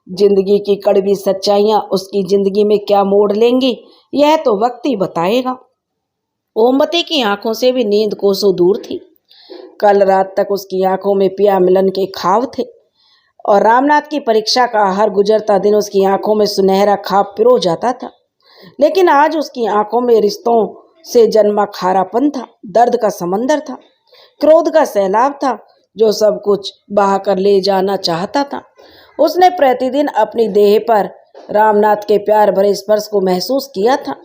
जिंदगी की कड़वी सच्चाइयां उसकी जिंदगी में क्या मोड़ लेंगी, यह तो वक्त ही बताएगा। ओमवती की आंखों से भी नींद कोसों दूर थी। कल रात तक उसकी आंखों में पिया मिलन के ख्वाब थे और रामनाथ की परीक्षा का हर गुजरता दिन उसकी आंखों में सुनहरा ख्वाब पिरो जाता था। लेकिन आज उसकी आंखों में रिश्तों से जन्मा खारापन था, दर्द का समंदर था, क्रोध का सैलाब था जो सब कुछ बहा कर ले जाना चाहता था। उसने प्रतिदिन अपनी देह पर रामनाथ के प्यार भरे स्पर्श को महसूस किया था।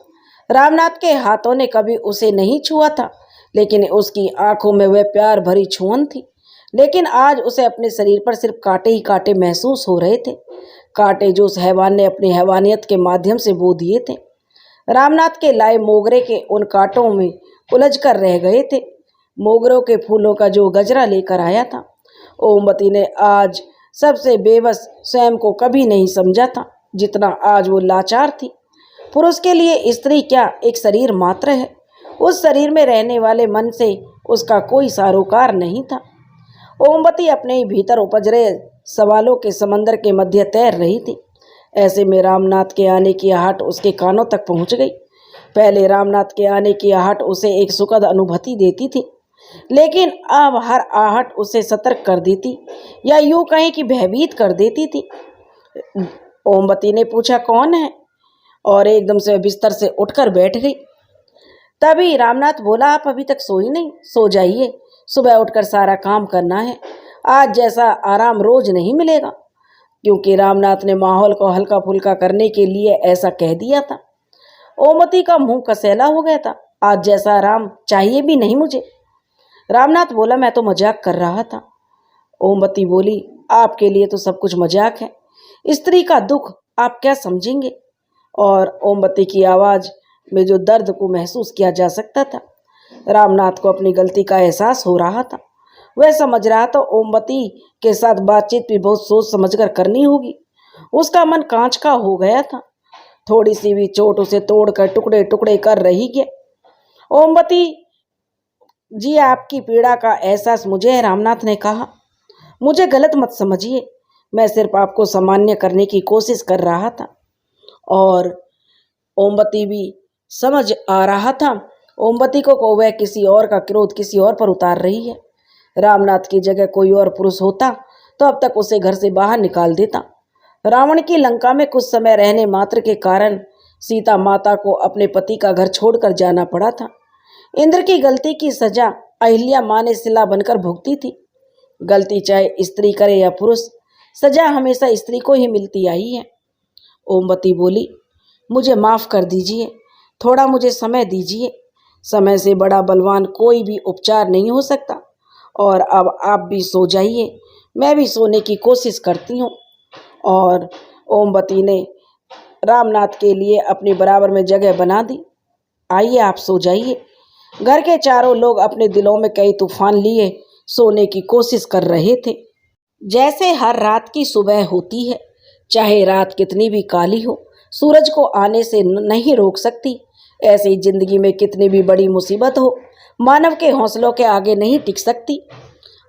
रामनाथ के हाथों ने कभी उसे नहीं छुआ था, लेकिन उसकी आंखों में वह प्यार भरी छुअन थी। लेकिन आज उसे अपने शरीर पर सिर्फ कांटे ही कांटे महसूस हो रहे थे, कांटे जो उस हैवान ने अपनी हैवानियत के माध्यम से बो दिए थे। रामनाथ के लाए मोगरे के उन कांटों में उलझ कर रह गए थे, मोगरों के फूलों का जो गजरा लेकर आया था। ओमवती ने आज सबसे बेबस स्वयं को कभी नहीं समझा था जितना आज वो लाचार थी। पुरुष के लिए स्त्री क्या एक शरीर मात्र है, उस शरीर में रहने वाले मन से उसका कोई सारोकार नहीं था। ओमवती अपने ही भीतर उपज रहे सवालों के समंदर के मध्य तैर रही थी। ऐसे में रामनाथ के आने की आहट उसके कानों तक पहुंच गई। पहले रामनाथ के आने की आहट उसे एक सुखद अनुभूति देती थी, लेकिन अब हर आहट उसे सतर्क कर देती, या यूं कहें कि भयभीत कर देती थी। ओमवती ने पूछा, कौन है? और एकदम से बिस्तर से उठकर बैठ गई। तभी रामनाथ बोला, आप अभी तक सोई नहीं? सो जाइए, सुबह उठकर सारा काम करना है। आज जैसा आराम रोज नहीं मिलेगा। क्योंकि रामनाथ ने माहौल को हल्का फुल्का करने के लिए ऐसा कह दिया था। ओमवती का मुंह कसैला हो गया था। आज जैसा आराम चाहिए भी नहीं मुझे। रामनाथ बोला, मैं तो मजाक कर रहा था। ओमवती बोली, आपके लिए तो सब कुछ मजाक है, स्त्री का दुख आप क्या समझेंगे? और ओमवती की आवाज़ में जो दर्द को महसूस किया जा सकता था। रामनाथ को अपनी गलती का एहसास हो रहा था। वह समझ रहा था ओमवती के साथ बातचीत भी बहुत सोच समझकर करनी होगी। उसका मन कांच का हो गया था। थोड़ी सी भी चोट उसे तोड़कर टुकड़े टुकड़े कर रही है। ओमवती जी, आपकी पीड़ा का एहसास मुझे है, रामनाथ ने कहा। मुझे गलत मत समझिए, मैं सिर्फ आपको सामान्य करने की कोशिश कर रहा था। और ओमवती भी समझ आ रहा था ओमवती को वह किसी और का क्रोध किसी और पर उतार रही है। रामनाथ की जगह कोई और पुरुष होता तो अब तक उसे घर से बाहर निकाल देता। रावण की लंका में कुछ समय रहने मात्र के कारण सीता माता को अपने पति का घर छोड़कर जाना पड़ा था। इंद्र की गलती की सजा अहिल्या मां ने सिला बनकर भुगती थी। गलती चाहे स्त्री करे या पुरुष, सजा हमेशा स्त्री को ही मिलती आई है। ओमवती बोली, मुझे माफ़ कर दीजिए, थोड़ा मुझे समय दीजिए। समय से बड़ा बलवान कोई भी उपचार नहीं हो सकता। और अब आप भी सो जाइए, मैं भी सोने की कोशिश करती हूँ। और ओमवती ने रामनाथ के लिए अपने बराबर में जगह बना दी। आइए, आप सो जाइए। घर के चारों लोग अपने दिलों में कई तूफान लिए सोने की कोशिश कर रहे थे। जैसे हर रात की सुबह होती है, चाहे रात कितनी भी काली हो, सूरज को आने से नहीं रोक सकती। ऐसे ही जिंदगी में कितनी भी बड़ी मुसीबत हो, मानव के हौसलों के आगे नहीं टिक सकती।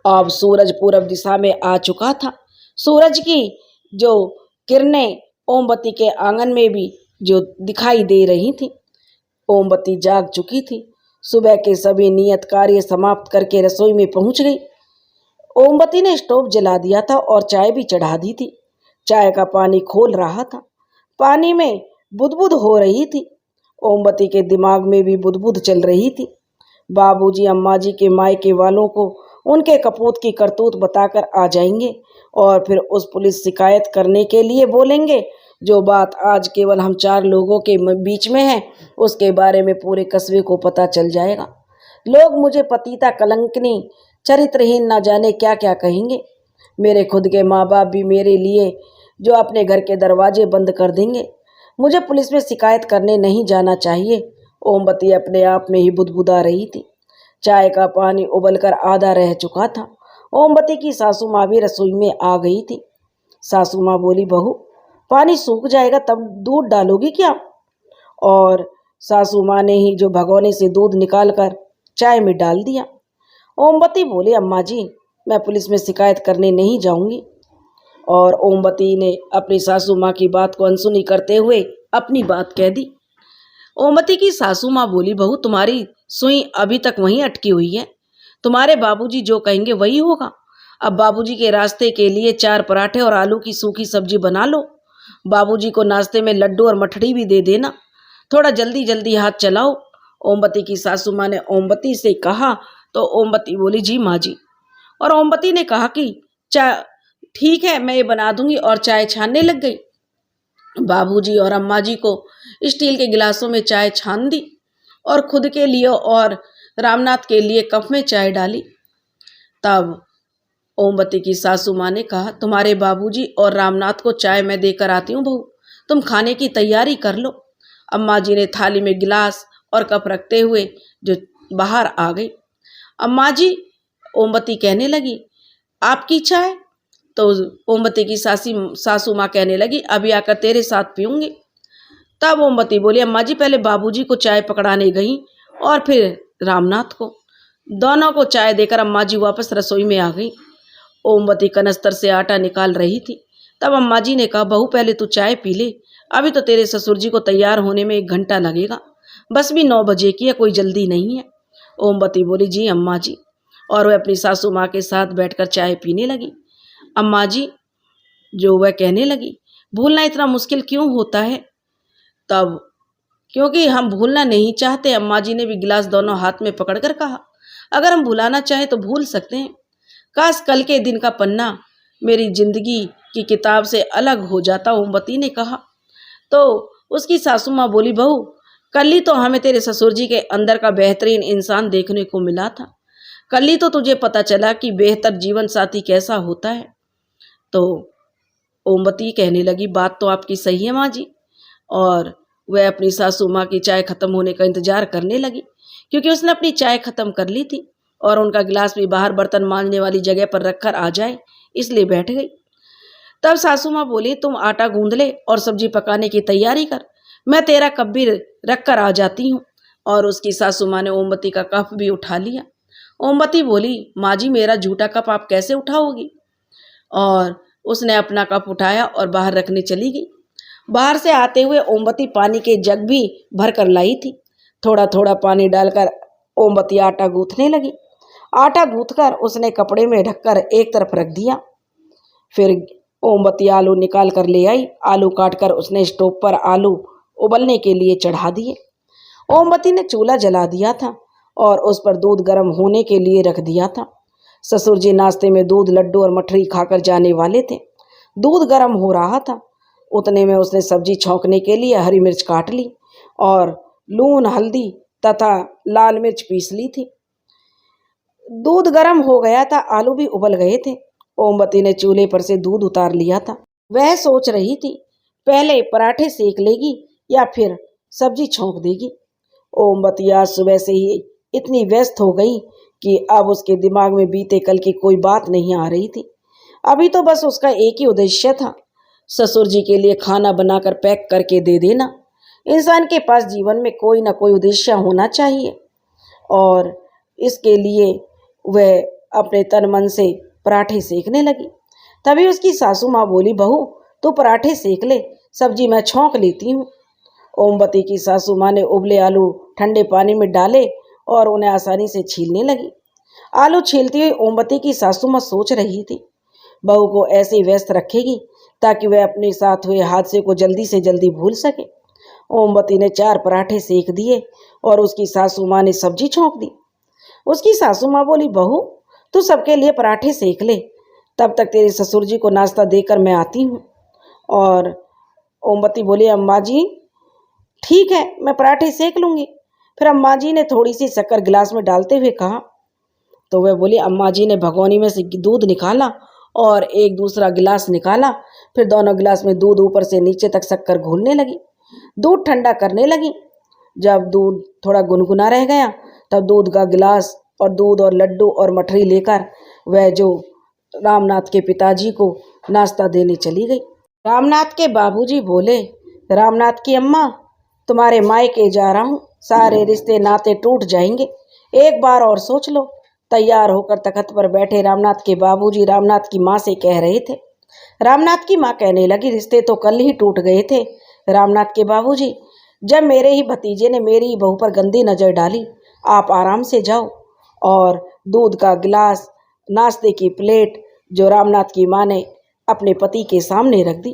अब सूरज पूरब दिशा में आ चुका था। सूरज की जो किरणें ओमवती के आंगन में भी जो दिखाई दे रही थी। ओमवती जाग चुकी थी। सुबह के सभी नियत कार्य समाप्त करके रसोई में पहुंच गई। ओमवती ने स्टोव जला दिया था और चाय भी चढ़ा दी थी। चाय का पानी खोल रहा था। पानी में बुदबुद हो रही थी। ओमवती के दिमाग में भी बुदबुद चल रही थी। बाबूजी अम्मा जी के मायके वालों को उनके कपूत की करतूत बताकर आ जाएंगे और फिर उस पुलिस शिकायत करने के लिए बोलेंगे। जो बात आज केवल हम 4 लोगों के बीच में है, उसके बारे में पूरे कस्बे को पता चल जाएगा। लोग मुझे पतिता, कलंकनी, चरित्रहीन न जाने क्या क्या कहेंगे। मेरे खुद के माँ बाप भी मेरे लिए जो अपने घर के दरवाजे बंद कर देंगे। मुझे पुलिस में शिकायत करने नहीं जाना चाहिए। ओमवती अपने आप में ही बुदबुदा रही थी। चाय का पानी उबलकर आधा रह चुका था। ओमवती की सासू माँ भी रसोई में आ गई थी। सासू माँ बोली, बहू, पानी सूख जाएगा तब दूध डालोगी क्या? और सासू माँ ने ही जो भगोने से दूध निकालकर चाय में डाल दिया। ओमवती बोली, अम्मा जी, मैं पुलिस में शिकायत करने नहीं जाऊंगी। और ओमवती ने अपनी सासू माँ की बात को अनसुनी करते हुए अपनी बात कह दी। ओमवती की सासू माँ बोली, बहू तुम्हारी सुई अभी तक वहीं अटकी हुई है, तुम्हारे बाबूजी जो कहेंगे वही होगा। अब बाबूजी के रास्ते के लिए 4 पराठे और आलू की सूखी सब्जी बना लो। बाबूजी को नाश्ते में लड्डू और मठड़ी भी दे देना। थोड़ा जल्दी जल्दी हाथ चलाओ। ओमवती की सासू माँ ने ओमवती से कहा तो ओमवती बोली, जी माँ जी। और ओमवती ने कहा कि चाय ठीक है, मैं ये बना दूंगी, और चाय छानने लग गई। बाबूजी और अम्मा जी को स्टील के गिलासों में चाय छान दी और खुद के लिए और रामनाथ के लिए कप में चाय डाली। तब ओमवती की सासू माँ ने कहा, तुम्हारे बाबूजी और रामनाथ को चाय मैं देकर आती हूँ बहू, तुम खाने की तैयारी कर लो। अम्मा जी ने थाली में गिलास और कप रखते हुए जो बाहर आ गई। अम्मा जी, ओमवती कहने लगी, आपकी चाय? तो ओमवती की सासू माँ कहने लगी, अभी आकर तेरे साथ पीऊंगी। तब ओमवती बोली, अम्मा जी पहले बाबूजी को चाय पकड़ाने गई और फिर रामनाथ को। दोनों को चाय देकर अम्मा जी वापस रसोई में आ गई। ओमवती कनस्तर से आटा निकाल रही थी। तब अम्मा जी ने कहा, बहू पहले तू चाय पी ले, अभी तो तेरे ससुर जी को तैयार होने में 1 घंटा लगेगा, बस भी 9 बजे की है, कोई जल्दी नहीं है। ओमवती बोली, जी अम्मा जी, और वह अपनी सासू माँ के साथ बैठकर चाय पीने लगी। अम्मा जी जो वह कहने लगी, भूलना इतना मुश्किल क्यों होता है? तब क्योंकि हम भूलना नहीं चाहते, अम्मा जी ने भी गिलास दोनों हाथ में पकड़कर कहा, अगर हम भुलाना चाहें तो भूल सकते हैं। काश कल के दिन का पन्ना मेरी जिंदगी की किताब से अलग हो जाता, ओमवती ने कहा। तो उसकी सासू माँ बोली, बहू कल ही तो हमें तेरे ससुर जी के अंदर का बेहतरीन इंसान देखने को मिला था, कल ही तो तुझे पता चला कि बेहतर जीवन साथी कैसा होता है। तो ओमवती कहने लगी, बात तो आपकी सही है माँ जी। और वह अपनी सासू माँ की चाय खत्म होने का इंतजार करने लगी, क्योंकि उसने अपनी चाय खत्म कर ली थी और उनका गिलास भी बाहर बर्तन मांजने वाली जगह पर रखकर आ जाए, इसलिए बैठ गई। तब सासू माँ बोली, तुम आटा गूंद ले और सब्जी पकाने की तैयारी कर, मैं तेरा कप भी रख कर आ जाती हूँ। और उसकी सासू माँ ने ओमवती का कप भी उठा लिया। ओमवती बोली, माँ जी मेरा झूठा कप आप कैसे उठाओगी? और उसने अपना कप उठाया और बाहर रखने चली गई। बाहर से आते हुए ओमवती पानी के जग भी भर कर लाई थी। थोड़ा थोड़ा पानी डालकर ओमवती आटा गूंथने लगी। आटा गूंथकर उसने कपड़े में ढककर एक तरफ रख दिया। फिर ओमवती आलू निकाल कर ले आई। आलू काटकर उसने स्टोव पर आलू उबलने के लिए चढ़ा दिए। ओमवती ने चूल्हा जला दिया था और उस पर दूध गर्म होने के लिए रख दिया था। ससुर जी नाश्ते में दूध, लड्डू और मठरी खाकर जाने वाले थे। दूध गर्म हो रहा था, उतने में उसने सब्जी छौंकने के लिए हरी मिर्च काट ली और लून, हल्दी तथा लाल मिर्च पीस ली थी। दूध गर्म हो गया था, आलू भी उबल गए थे। ओमवती ने चूल्हे पर से दूध उतार लिया था। वह सोच रही थी, पहले पराठे सेक लेगी या फिर सब्जी छौंक देगी। ओमवती आज सुबह से ही इतनी व्यस्त हो गई कि अब उसके दिमाग में बीते कल की कोई बात नहीं आ रही थी। अभी तो बस उसका एक ही उद्देश्य था, ससुर जी के लिए खाना बनाकर पैक करके दे देना। इंसान के पास जीवन में कोई ना कोई उद्देश्य होना चाहिए और इसके लिए वह अपने तन मन से पराठे सेकने लगी। तभी उसकी सासू माँ बोली, बहू तू पराठे सेक ले, सब्जी मैं छौंक लेती हूँ। ओमवती की सासू माँ ने उबले आलू ठंडे पानी में डाले और उन्हें आसानी से छीलने लगी। आलू छीलती हुई ओमवती की सासू माँ सोच रही थी, बहू को ऐसे व्यस्त रखेगी ताकि वह अपने साथ हुए हादसे को जल्दी से जल्दी भूल सके। ओमवती ने 4 पराठे सेक दिए और उसकी सासू माँ ने सब्जी छौंक दी। उसकी सासू माँ बोली, बहू तू सबके लिए पराठे सेक ले, तब तक तेरे ससुर जी को नाश्ता देकर मैं आती हूँ। और ओमवती बोली, अम्मा जी ठीक है, मैं पराठे सेक लूँगी। फिर अम्मा जी ने थोड़ी सी शक्कर गिलास में डालते हुए कहा। तो वह बोली, अम्मा जी ने भगोनी में से दूध निकाला और एक दूसरा गिलास निकाला। फिर दोनों गिलास में दूध ऊपर से नीचे तक शक्कर घोलने लगी। दूध ठंडा करने लगी। जब दूध थोड़ा गुनगुना रह गया तब दूध का गिलास और दूध और लड्डू और मठरी लेकर वह जो रामनाथ के पिताजी को नाश्ता देने चली गई। रामनाथ के बाबूजी बोले, रामनाथ की अम्मा तुम्हारे मायके जा रहा हूँ, सारे रिश्ते नाते टूट जाएंगे, एक बार और सोच लो। तैयार होकर तख्त पर बैठे रामनाथ के बाबूजी रामनाथ की माँ से कह रहे थे। रामनाथ की माँ कहने लगी, रिश्ते तो कल ही टूट गए थे रामनाथ के बाबूजी। जब मेरे ही भतीजे ने मेरी ही बहू पर गंदी नज़र डाली। आप आराम से जाओ। और दूध का गिलास, नाश्ते की प्लेट जो रामनाथ की माँ ने अपने पति के सामने रख दी।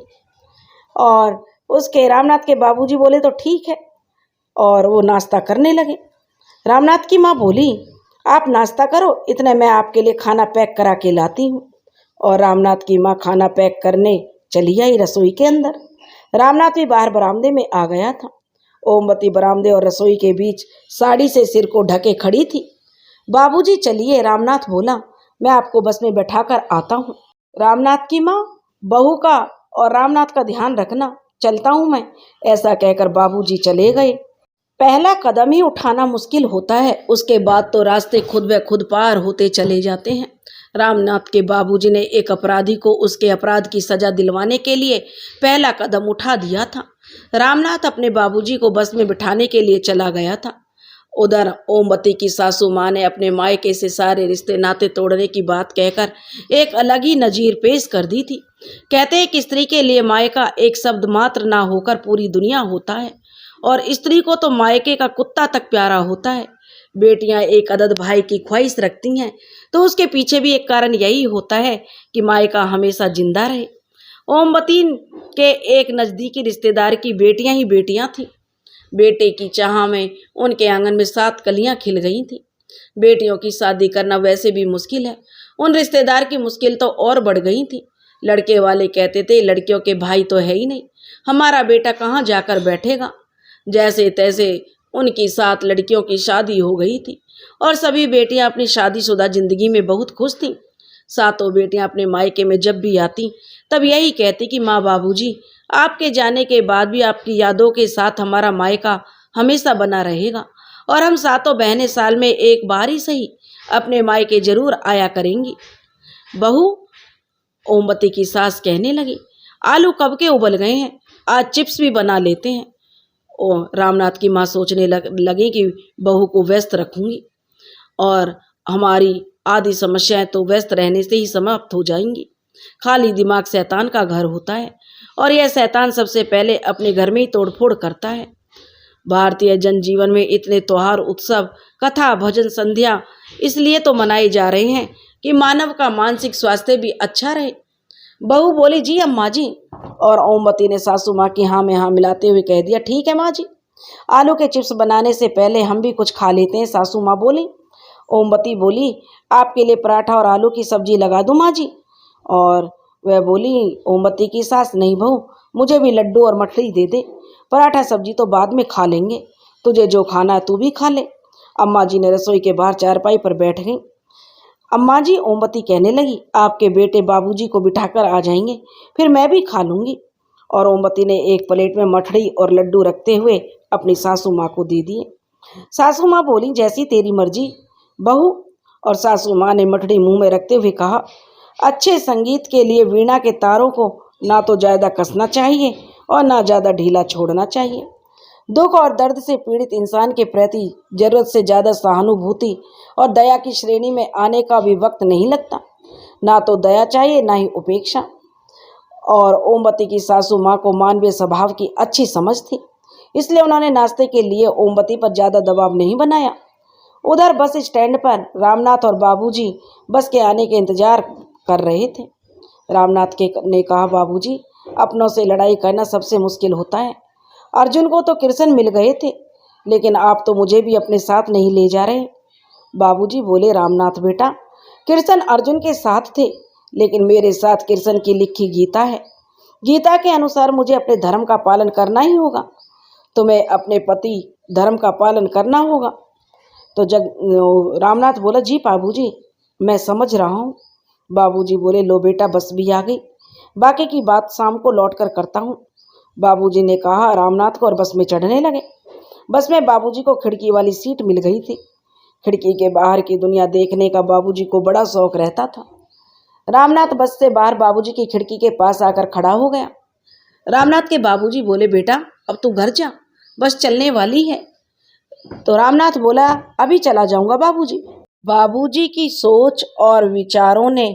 और उसके रामनाथ के बाबूजी बोले तो ठीक है, और वो नाश्ता करने लगे। रामनाथ की माँ बोली, आप नाश्ता करो, इतने मैं आपके लिए खाना पैक करा के लाती हूँ। और रामनाथ की माँ खाना पैक करने चली आई रसोई के अंदर। रामनाथ भी बाहर बरामदे में आ गया था। ओमवती बरामदे और रसोई के बीच साड़ी से सिर को ढके खड़ी थी। बाबूजी चलिए, रामनाथ बोला, मैं आपको बस में बैठाकर आता हूँ। रामनाथ की माँ, बहू का और रामनाथ का ध्यान रखना, चलता हूँ मैं, ऐसा कहकर बाबूजी चले गए। पहला कदम ही उठाना मुश्किल होता है, उसके बाद तो रास्ते खुद ब खुद पार होते चले जाते हैं। रामनाथ के बाबूजी ने एक अपराधी को उसके अपराध की सजा दिलवाने के लिए पहला कदम उठा दिया था। रामनाथ अपने बाबूजी को बस में बिठाने के लिए चला गया था। उधर ओमवती की सासू माँ ने अपने मायके से सारे रिश्ते नाते तोड़ने की बात कहकर एक अलग ही नजीर पेश कर दी थी। कहते हैं कि स्त्री के लिए मायका एक शब्द मात्र ना होकर पूरी दुनिया होता है, और स्त्री को तो मायके का कुत्ता तक प्यारा होता है। बेटियां एक अदद भाई की ख्वाहिश रखती हैं तो उसके पीछे भी एक कारण यही होता है कि मायका हमेशा जिंदा रहे। ओमवती के एक नज़दीकी रिश्तेदार की बेटियां ही बेटियां थीं। बेटे की चाह में उनके आंगन में 7 कलियां खिल गई थीं। बेटियों की शादी करना वैसे भी मुश्किल है, उन रिश्तेदार की मुश्किल तो और बढ़ गई थी। लड़के वाले कहते थे, लड़कियों के भाई तो है ही नहीं, हमारा बेटा कहाँ जाकर बैठेगा। जैसे तैसे उनकी 7 लड़कियों की शादी हो गई थी और सभी बेटियां अपनी शादीशुदा जिंदगी में बहुत खुश थीं। 7 बेटियां अपने मायके में जब भी आती तब यही कहती कि माँ, बाबूजी, आपके जाने के बाद भी आपकी यादों के साथ हमारा मायका हमेशा बना रहेगा, और हम 7 बहनें साल में एक बार ही सही अपने मायके जरूर आया करेंगी। बहू, ओमवती की सास कहने लगी, आलू कब के उबल गए हैं, आज चिप्स भी बना लेते हैं। और रामनाथ की माँ सोचने लगी कि बहू को व्यस्त रखूंगी और हमारी आधी समस्याएं तो व्यस्त रहने से ही समाप्त हो जाएंगी। खाली दिमाग शैतान का घर होता है, और यह शैतान सबसे पहले अपने घर में ही तोड़फोड़ करता है। भारतीय जनजीवन में इतने त्योहार, उत्सव, कथा, भजन, संध्या इसलिए तो मनाए जा रहे हैं कि मानव का मानसिक स्वास्थ्य भी अच्छा रहे। बहू बोली, जी अम्मा जी। और ओमवती ने सासू माँ की हाँ में हाँ मिलाते हुए कह दिया, ठीक है माँ जी, आलू के चिप्स बनाने से पहले हम भी कुछ खा लेते हैं। सासू माँ बोली। ओमवती बोली, आपके लिए पराठा और आलू की सब्जी लगा दूँ माँ जी। और वह बोली, ओमवती की सास, नहीं बहू, मुझे भी लड्डू और मठरी दे दे, पराठा सब्जी तो बाद में खा लेंगे, तुझे जो खाना है तू भी खा ले। अम्मा जी ने रसोई के बाहर चारपाई पर बैठ गई। अम्मा जी, ओमवती कहने लगी, आपके बेटे बाबूजी को बिठाकर आ जाएंगे, फिर मैं भी खा लूँगी। और ओमवती ने एक प्लेट में मठड़ी और लड्डू रखते हुए अपनी सासू माँ को दे दिए। सासू माँ बोली, जैसी तेरी मर्जी बहू। और सासू माँ ने मठड़ी मुंह में रखते हुए कहा, अच्छे संगीत के लिए वीणा के तारों को ना तो ज़्यादा कसना चाहिए और ना ज़्यादा ढीला छोड़ना चाहिए। दुख और दर्द से पीड़ित इंसान के प्रति जरूरत से ज़्यादा सहानुभूति और दया की श्रेणी में आने का भी वक्त नहीं लगता। ना तो दया चाहिए, ना ही उपेक्षा। और ओमवती की सासू माँ को मानवीय स्वभाव की अच्छी समझ थी, इसलिए उन्होंने नाश्ते के लिए ओमवती पर ज़्यादा दबाव नहीं बनाया। उधर बस स्टैंड पर रामनाथ और बाबूजी बस के आने के इंतजार कर रहे थे। रामनाथ ने कहा, बाबूजी, अपनों से लड़ाई करना सबसे मुश्किल होता है। अर्जुन को तो कृष्ण मिल गए थे, लेकिन आप तो मुझे भी अपने साथ नहीं ले जा रहे। बाबूजी बोले, रामनाथ बेटा, कृष्ण अर्जुन के साथ थे, लेकिन मेरे साथ कृष्ण की लिखी गीता है। गीता के अनुसार मुझे अपने धर्म का पालन करना ही होगा। तुम्हें अपने पति धर्म का पालन करना होगा। तो रामनाथ बोला, जी बाबूजी, मैं समझ रहा हूँ। बाबूजी बोले, लो बेटा, बस भी आ गई, बाकी की बात शाम को लौट कर करता हूँ। बाबूजी ने कहा रामनाथ को, और बस में चढ़ने लगे। बस में बाबूजी को खिड़की वाली सीट मिल गई थी। खिड़की के बाहर की दुनिया देखने का बाबूजी को बड़ा शौक रहता था। रामनाथ बस से बाहर बाबूजी की खिड़की के पास आकर खड़ा हो गया। रामनाथ के बाबूजी बोले, बेटा, अब तू घर जा, बस चलने वाली है। तो रामनाथ बोला, अभी चला जाऊंगा बाबूजी। बाबूजी की सोच और विचारों ने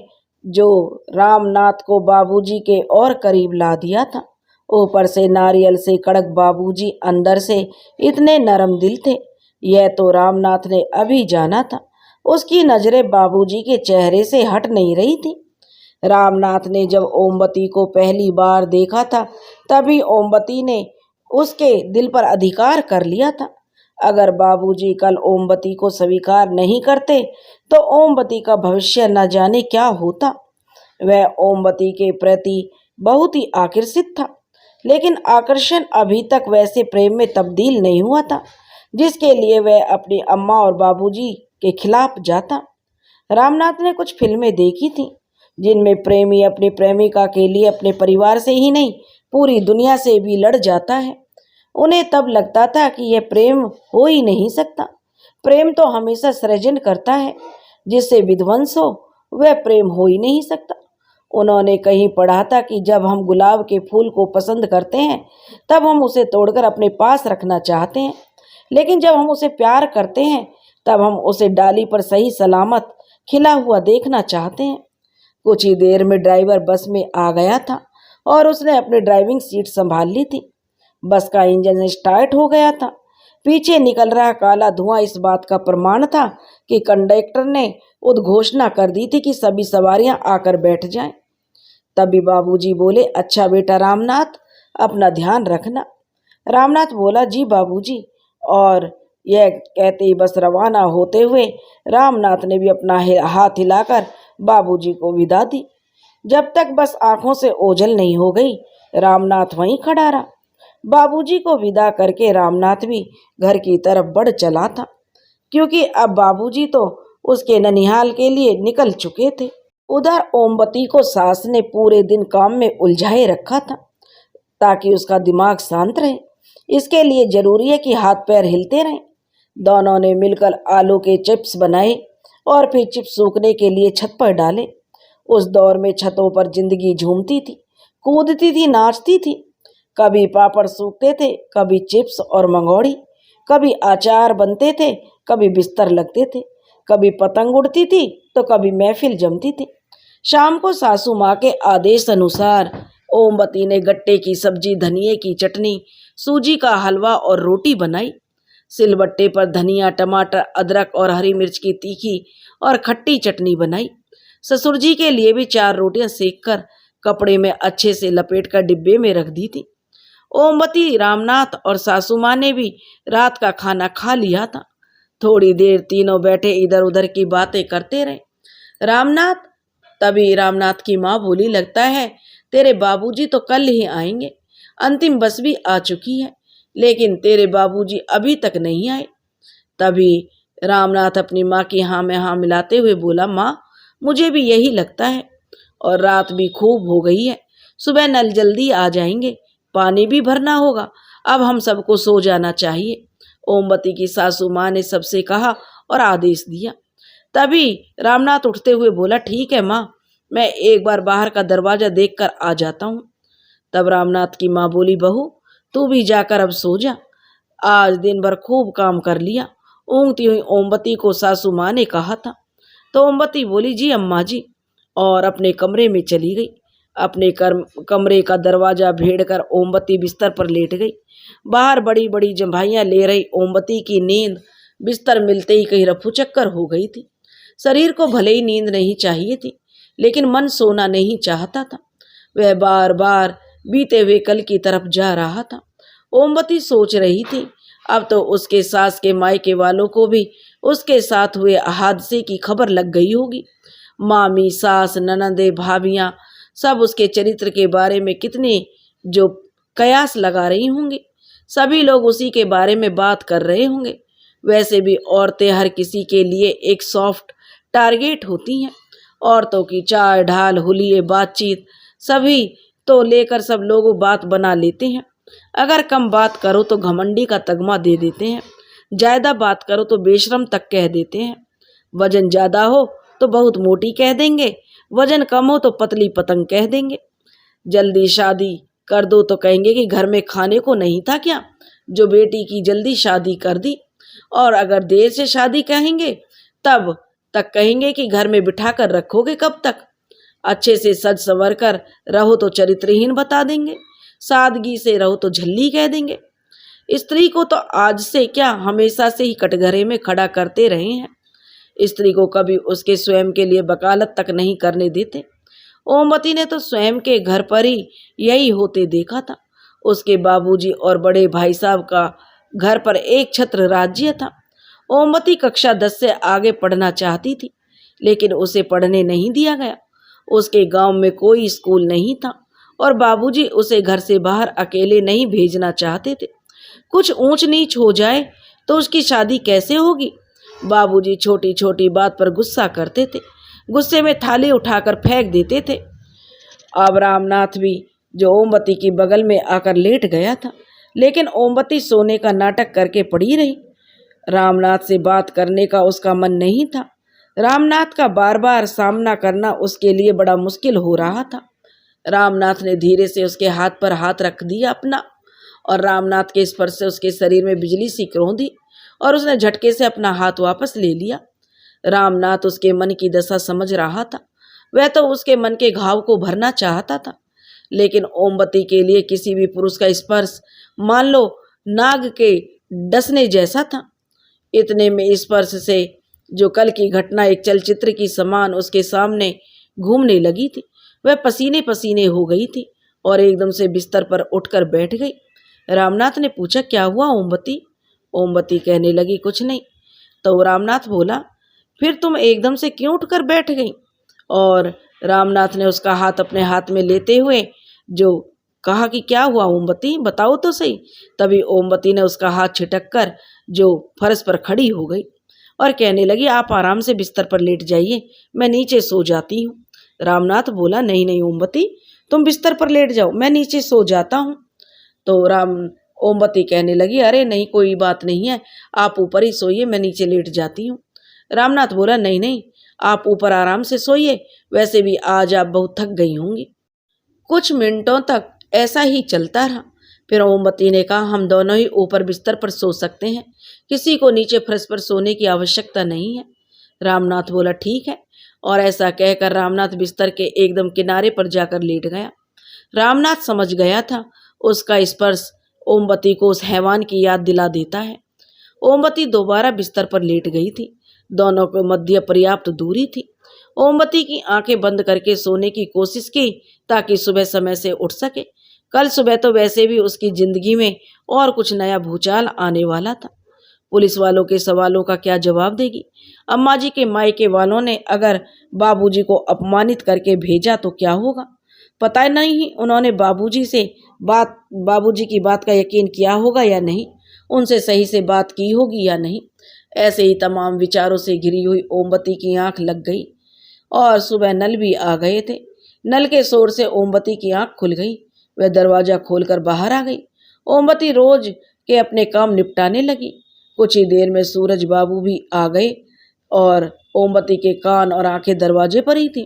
जो रामनाथ को बाबूजी के और करीब ला दिया था। ऊपर से नारियल से कड़क बाबूजी अंदर से इतने नरम दिल थे, यह तो रामनाथ ने अभी जाना था। उसकी नजरें बाबूजी के चेहरे से हट नहीं रही थी। रामनाथ ने जब ओमवती को पहली बार देखा था तभी ओमवती ने उसके दिल पर अधिकार कर लिया था। अगर बाबूजी कल ओमवती को स्वीकार नहीं करते तो ओमवती का भविष्य न जाने क्या होता। वह ओमवती के प्रति बहुत ही आकर्षित था, लेकिन आकर्षण अभी तक वैसे प्रेम में तब्दील नहीं हुआ था जिसके लिए वह अपनी अम्मा और बाबूजी के खिलाफ जाता। रामनाथ ने कुछ फिल्में देखी थी जिनमें प्रेमी अपनी प्रेमिका के लिए अपने परिवार से ही नहीं पूरी दुनिया से भी लड़ जाता है। उन्हें तब लगता था कि यह प्रेम हो ही नहीं सकता। प्रेम तो हमेशा सृजन करता है, जिससे विध्वंस हो वह प्रेम हो ही नहीं सकता। उन्होंने कहीं पढ़ा था कि जब हम गुलाब के फूल को पसंद करते हैं तब हम उसे तोड़कर अपने पास रखना चाहते हैं, लेकिन जब हम उसे प्यार करते हैं तब हम उसे डाली पर सही सलामत खिला हुआ देखना चाहते हैं। कुछ ही देर में ड्राइवर बस में आ गया था और उसने अपनी ड्राइविंग सीट संभाल ली थी। बस का इंजन स्टार्ट हो गया था। पीछे निकल रहा काला धुआं इस बात का प्रमाण था कि कंडक्टर ने उद्घोषणा कर दी थी कि सभी सवारियां आकर बैठ जाएं। तभी बाबूजी बोले, अच्छा बेटा रामनाथ, अपना ध्यान रखना। रामनाथ बोला, जी बाबूजी। और यह कहते ही बस रवाना होते हुए रामनाथ ने भी अपना हाथ हिलाकर बाबूजी को विदा दी। जब तक बस आंखों से ओझल नहीं हो गई, रामनाथ वहीं खड़ा रहा। बाबूजी को विदा करके रामनाथ भी घर की तरफ बढ़ चला था, क्योंकि अब बाबूजी तो उसके ननिहाल के लिए निकल चुके थे। उधर ओमवती को सास ने पूरे दिन काम में उलझाए रखा था ताकि उसका दिमाग शांत रहे। इसके लिए जरूरी है कि हाथ पैर हिलते रहें। दोनों ने मिलकर आलू के चिप्स बनाए और फिर चिप्स सूखने के लिए छत पर डाले। उस दौर में छतों पर जिंदगी झूमती थी, कूदती थी, नाचती थी। कभी पापड़ सूखते थे, कभी चिप्स और मंगोड़ी, कभी अचार बनते थे, कभी बिस्तर लगते थे, कभी पतंग उड़ती थी तो कभी महफिल जमती थी। शाम को सासू माँ के आदेश अनुसार ओमवती ने गट्टे की सब्जी, धनिये की चटनी, सूजी का हलवा और रोटी बनाई। सिलबट्टे पर धनिया, टमाटर, अदरक और हरी मिर्च की तीखी और खट्टी चटनी बनाई। ससुर जी के लिए भी 4 रोटियां सेक कर कपड़े में अच्छे से लपेट कर डिब्बे में रख दी थी। ओमवती, रामनाथ और सासू माँ ने भी रात का खाना खा लिया था। थोड़ी देर तीनों बैठे इधर उधर की बातें करते रहे। तभी रामनाथ की माँ बोली, लगता है तेरे बाबूजी तो कल ही आएंगे। अंतिम बस भी आ चुकी है, लेकिन तेरे बाबूजी अभी तक नहीं आए। तभी रामनाथ अपनी माँ की हाँ में हाँ मिलाते हुए बोला, माँ मुझे भी यही लगता है, और रात भी खूब हो गई है। सुबह नल जल्दी आ जाएंगे, पानी भी भरना होगा। अब हम सबको सो जाना चाहिए। ओमवती की सासू माँ ने सबसे कहा और आदेश दिया। तभी रामनाथ उठते हुए बोला, ठीक है माँ, मैं एक बार बाहर का दरवाजा देखकर आ जाता हूँ। तब रामनाथ की माँ बोली, बहू तू भी जाकर अब सो जा, आज दिन भर खूब काम कर लिया। ऊँघती हुई ओमवती को सासू माँ ने कहा था। तो ओमवती बोली, जी अम्मा जी, और अपने कमरे में चली गई। अपने कमरे का दरवाजा भेड़कर ओमवती बिस्तर पर लेट गई। बाहर बड़ी बड़ी जम्भाइयाँ ले रही ओमवती की नींद बिस्तर मिलते ही कहीं रफू चक्कर हो गई थी। शरीर को भले ही नींद नहीं चाहिए थी, लेकिन मन सोना नहीं चाहता था। वह बार बार बीते हुए कल की तरफ जा रहा था। ओमवती सोच रही थी, अब तो उसके सास के मायके वालों को भी उसके साथ हुए हादसे की खबर लग गई होगी। मामी, सास, ननंदे, भाभियाँ सब उसके चरित्र के बारे में कितने जो कयास लगा रही होंगी। सभी लोग उसी के बारे में बात कर रहे होंगे। वैसे भी औरतें हर किसी के लिए एक सॉफ्ट टारगेट होती हैं। औरतों की चाल ढाल, हुलिये, बातचीत सभी तो लेकर सब लोग बात बना लेते हैं। अगर कम बात करो तो घमंडी का तगमा दे देते हैं, ज़्यादा बात करो तो बेशरम तक कह देते हैं। वजन ज़्यादा हो तो बहुत मोटी कह देंगे, वजन कम हो तो पतली पतंग कह देंगे। जल्दी शादी कर दो तो कहेंगे कि घर में खाने को नहीं था क्या, जो बेटी की जल्दी शादी कर दी। और अगर देर से शादी कहेंगे तब तक कहेंगे कि घर में बिठा कर रखोगे कब तक। अच्छे से सज संवर कर रहो तो चरित्रहीन बता देंगे, सादगी से रहो तो झल्ली कह देंगे। स्त्री को तो आज से क्या हमेशा से ही कटघरे में खड़ा करते रहे हैं। स्त्री को कभी उसके स्वयं के लिए वकालत तक नहीं करने देते। ओमवती ने तो स्वयं के घर पर ही यही होते देखा था। उसके बाबूजी और बड़े भाई साहब का घर पर एक छत्र राज्य था। ओमवती कक्षा 10 से आगे पढ़ना चाहती थी, लेकिन उसे पढ़ने नहीं दिया गया। उसके गांव में कोई स्कूल नहीं था और बाबूजी उसे घर से बाहर अकेले नहीं भेजना चाहते थे। कुछ ऊंच नीच हो जाए तो उसकी शादी कैसे होगी। बाबूजी छोटी छोटी बात पर गुस्सा करते थे, गुस्से में थाली उठाकर फेंक देते थे। अब रामनाथ भी, जो ओमवती की बगल में आकर लेट गया था, लेकिन ओमवती सोने का नाटक करके पड़ी रही। रामनाथ से बात करने का उसका मन नहीं था। रामनाथ का बार बार सामना करना उसके लिए बड़ा मुश्किल हो रहा था। रामनाथ ने धीरे से उसके हाथ पर हाथ रख दिया अपना, और रामनाथ के स्पर्श से उसके शरीर में बिजली सी क्रोंधी और उसने झटके से अपना हाथ वापस ले लिया। रामनाथ उसके मन की दशा समझ रहा था। वह तो उसके मन के घाव को भरना चाहता था, लेकिन ओमवती के लिए किसी भी पुरुष का स्पर्श मान लो नाग के डसने जैसा था। इतने में स्पर्श से जो कल की घटना एक चलचित्र की समान उसके सामने घूमने लगी थी, वह पसीने पसीने हो गई थी और एकदम से बिस्तर पर उठकर बैठ गई। रामनाथ ने पूछा, क्या हुआ ओमवती? ओमवती कहने लगी, कुछ नहीं। तो रामनाथ बोला, फिर तुम एकदम से क्यों उठकर बैठ गई? और रामनाथ ने उसका हाथ अपने हाथ में लेते हुए जो कहा कि क्या हुआ ओमवती, बताओ तो सही। तभी ओमवती ने उसका हाथ छिटक कर जो फर्श पर खड़ी हो गई और कहने लगी, आप आराम से बिस्तर पर लेट जाइए, मैं नीचे सो जाती हूँ। रामनाथ बोला, नहीं नहीं ओमवती, तुम बिस्तर पर लेट जाओ, मैं नीचे सो जाता हूँ। तो ओमवती कहने लगी, अरे नहीं, कोई बात नहीं है, आप ऊपर ही सोइए, मैं नीचे लेट जाती हूँ। रामनाथ बोला, नहीं नहीं, आप ऊपर आराम से सोइए, वैसे भी आज आप बहुत थक गई होंगी। कुछ मिनटों तक ऐसा ही चलता रहा। फिर ओमवती ने कहा, हम दोनों ही ऊपर बिस्तर पर सो सकते हैं, किसी को नीचे फर्श पर सोने की आवश्यकता नहीं है। रामनाथ बोला, ठीक है। और ऐसा कहकर रामनाथ बिस्तर के एकदम किनारे पर जाकर लेट गया। रामनाथ समझ गया था उसका स्पर्श ओमवती को उस हैवान की याद दिला देता है। ओमवती दोबारा बिस्तर पर लेट गई थी। दोनों के मध्य पर्याप्त दूरी थी। ओमवती की आंखें बंद करके सोने की कोशिश की ताकि सुबह समय से उठ सके। कल सुबह तो वैसे भी उसकी जिंदगी में और कुछ नया भूचाल आने वाला था। पुलिस वालों के सवालों का क्या जवाब देगी? अम्मा जी के मायके वालों ने अगर बाबूजी को अपमानित करके भेजा तो क्या होगा? पता नहीं उन्होंने बाबूजी की बात का यकीन किया होगा या नहीं, उनसे सही से बात की होगी या नहीं। ऐसे ही तमाम विचारों से घिरी हुई ओमवती की आंख लग गई और सुबह नल भी आ गए थे। नल के शोर से ओमवती की आंख खुल गई। वह दरवाजा खोलकर बाहर आ गई। ओमवती रोज के अपने काम निपटाने लगी। कुछ ही देर में सूरज बाबू भी आ गए और ओमवती के कान और आंखें दरवाजे पर ही थी,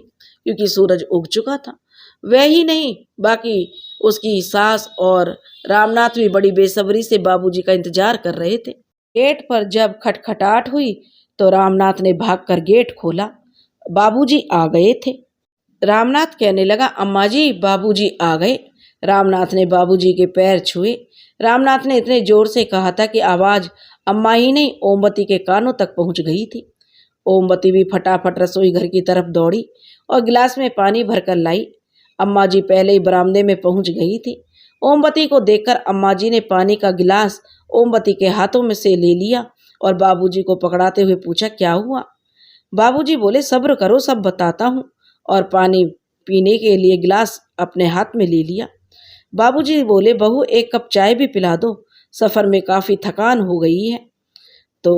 क्योंकि सूरज उग चुका था। वह ही नहीं, बाकी उसकी सास और रामनाथ भी बड़ी बेसब्री से बाबूजी का इंतजार कर रहे थे। गेट पर जब खटखटाहट हुई तो रामनाथ ने भागकर गेट खोला। बाबूजी आ गए थे। रामनाथ कहने लगा, अम्मा जी, बाबूजी आ गए। रामनाथ ने बाबूजी के पैर छुए। रामनाथ ने इतने जोर से कहा था कि आवाज अम्मा ही नहीं, ओमवती के कानों तक पहुंच गई थी। ओमवती भी फटाफट रसोई घर की तरफ दौड़ी और गिलास में पानी भरकर लाई। अम्मा जी पहले ही बरामदे में पहुंच गई थी। ओमवती को देखकर अम्मा जी ने पानी का गिलास ओमवती के हाथों में से ले लिया और बाबूजी को पकड़ाते हुए पूछा, क्या हुआ? बाबूजी बोले, सब्र करो, सब बताता हूँ। और पानी पीने के लिए गिलास अपने हाथ में ले लिया। बाबूजी बोले, बहू, एक कप चाय भी पिला दो, सफ़र में काफ़ी थकान हो गई है। तो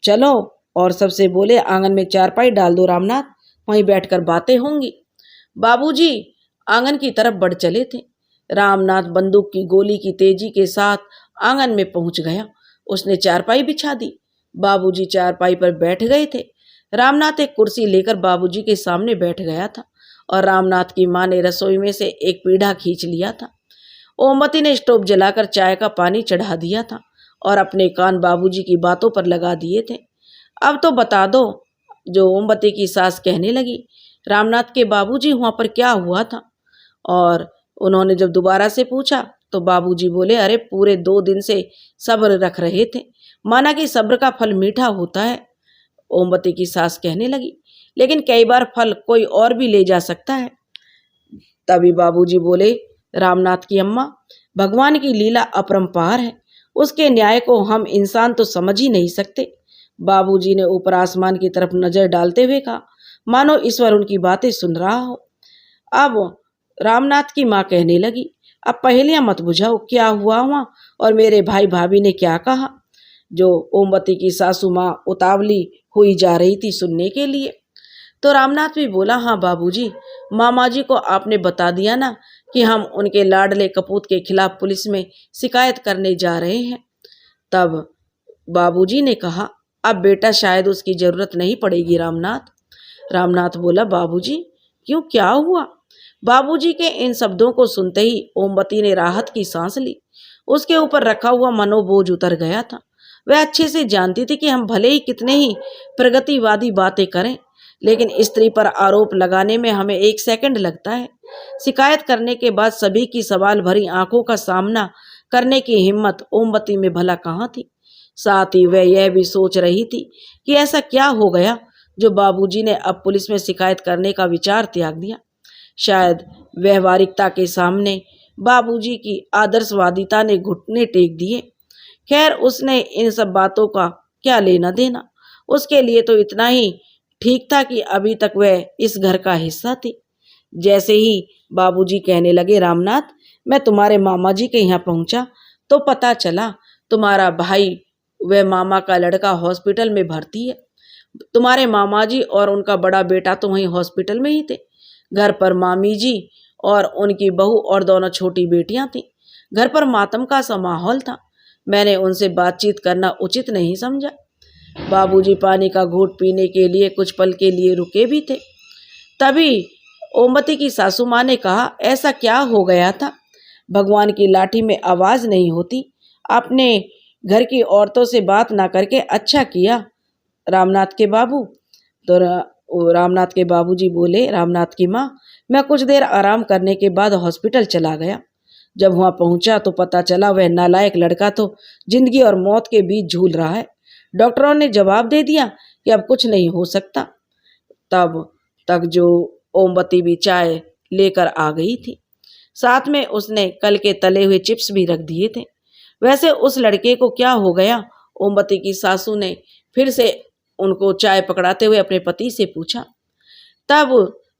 चलो, और सबसे बोले, आंगन में चारपाई डाल दो रामनाथ, वहीं बैठकर बातें होंगी। बाबूजी आंगन की तरफ बढ़ चले थे। रामनाथ बंदूक की गोली की तेजी के साथ आंगन में पहुंच गया। उसने चारपाई बिछा दी। बाबूजी चारपाई पर बैठ गए थे। रामनाथ एक कुर्सी लेकर बाबूजी के सामने बैठ गया था और रामनाथ की मां ने रसोई में से एक पीढ़ा खींच लिया था। ओमवती ने स्टोव जलाकर चाय का पानी चढ़ा दिया था और अपने कान बाबूजी की बातों पर लगा दिए थे। अब तो बता दो, जो ओमवती की सास कहने लगी। रामनाथ के बाबूजी वहाँ पर क्या हुआ था। और उन्होंने जब दोबारा से पूछा तो बाबूजी बोले, अरे पूरे 2 दिन से सब्र रख रहे थे, माना कि सब्र का फल मीठा होता है। ओमवती की सास कहने लगी, लेकिन कई बार फल कोई और भी ले जा सकता है। तभी बाबूजी बोले, रामनाथ की अम्मा, भगवान की लीला अपरंपार है, उसके न्याय को हम इंसान तो समझ ही नहीं सकते। बाबूजी ने ऊपर आसमान की तरफ नजर डालते हुए कहा, मानो ईश्वर उनकी बातें सुन रहा हो। अब रामनाथ की माँ कहने लगी, अब पहेलियां मत बुझाओ, क्या हुआ वहाँ और मेरे भाई भाभी ने क्या कहा। जो ओमवती की सासू माँ उतावली हुई जा रही थी सुनने के लिए। तो रामनाथ भी बोला, हाँ बाबूजी, मामा जी को आपने बता दिया ना कि हम उनके लाडले कपूत के खिलाफ पुलिस में शिकायत करने जा रहे हैं। तब बाबूजी ने कहा, अब बेटा शायद उसकी जरूरत नहीं पड़ेगी रामनाथ। रामनाथ बोला, बाबूजी क्यों, क्या हुआ। बाबूजी के इन शब्दों को सुनते ही ओमवती ने राहत की सांस ली। उसके ऊपर रखा हुआ मनोबोझ उतर गया था। वह अच्छे से जानती थी कि हम भले ही कितने ही प्रगतिवादी बातें करें, लेकिन स्त्री पर आरोप लगाने में हमें 1 सेकंड लगता है। शिकायत करने के बाद सभी की सवाल भरी आंखों का सामना करने की हिम्मत ओमवती में भला कहाँ थी। साथ ही वह यह भी सोच रही थी कि ऐसा क्या हो गया जो बाबूजी ने अब पुलिस में शिकायत करने का विचार त्याग दिया। शायद व्यवहारिकता के सामने बाबूजी की आदर्शवादिता ने घुटने टेक दिए। खैर, उसने इन सब बातों का क्या लेना देना। उसके लिए तो इतना ही ठीक था कि अभी तक वह इस घर का हिस्सा थी। जैसे ही बाबूजी कहने लगे, रामनाथ, मैं तुम्हारे मामा जी के यहाँ पहुंचा तो पता चला तुम्हारा भाई वह मामा का लड़का हॉस्पिटल में भर्ती है। तुम्हारे मामा जी और उनका बड़ा बेटा तो वहीं हॉस्पिटल में ही थे। घर पर मामी जी और उनकी बहू और दोनों छोटी बेटियां थीं। घर पर मातम का सा माहौल था। मैंने उनसे बातचीत करना उचित नहीं समझा। बाबूजी पानी का घूंट पीने के लिए कुछ पल के लिए रुके भी थे। तभी ओमवती की सासू माँ ने कहा, ऐसा क्या हो गया था। भगवान की लाठी में आवाज नहीं होती। आपने घर की औरतों से बात ना करके अच्छा किया रामनाथ के बाबू। तो रामनाथ के बाबूजी बोले, रामनाथ की माँ, मैं कुछ देर आराम करने के बाद हॉस्पिटल चला गया। जब वहाँ पहुंचा तो पता चला वह नालायक लड़का तो जिंदगी और मौत के बीच झूल रहा है। डॉक्टरों ने जवाब दे दिया कि अब कुछ नहीं हो सकता। तब तक जो ओमवती भी चाय लेकर आ गई थी। साथ में उसने कल के तले हुए चिप्स भी रख दिए थे। वैसे उस लड़के को क्या हो गया, ओमवती की सासू ने फिर से उनको चाय पकड़ाते हुए अपने पति से पूछा। तब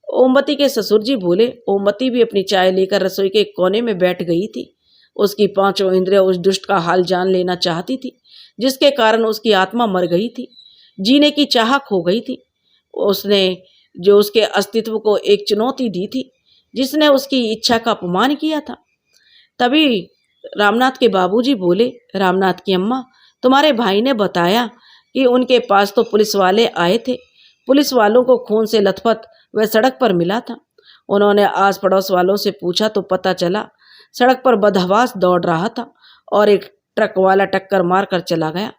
ओमवती के ससुर जी बोले, ओमवती भी अपनी चाय लेकर रसोई के कोने में बैठ गई थी। उसकी 5 इंद्रियां उस दुष्ट का हाल जान लेना चाहती थी, जिसके कारण उसकी आत्मा मर गई थी, जीने की चाह खो गई थी। उसने जो उसके अस्तित्व को एक चुनौती दी थी, जिसने उसकी इच्छा का अपमान किया था। तभी रामनाथ के बाबूजी बोले, रामनाथ की अम्मा, तुम्हारे भाई ने बताया कि उनके पास तो पुलिस वाले आए थे। पुलिस वालों को खून से लथपथ वह सड़क पर मिला था। उन्होंने आस पड़ोस वालों से पूछा तो पता चला सड़क पर बदहवास दौड़ रहा था और एक ट्रक वाला टक्कर मार कर चला गया।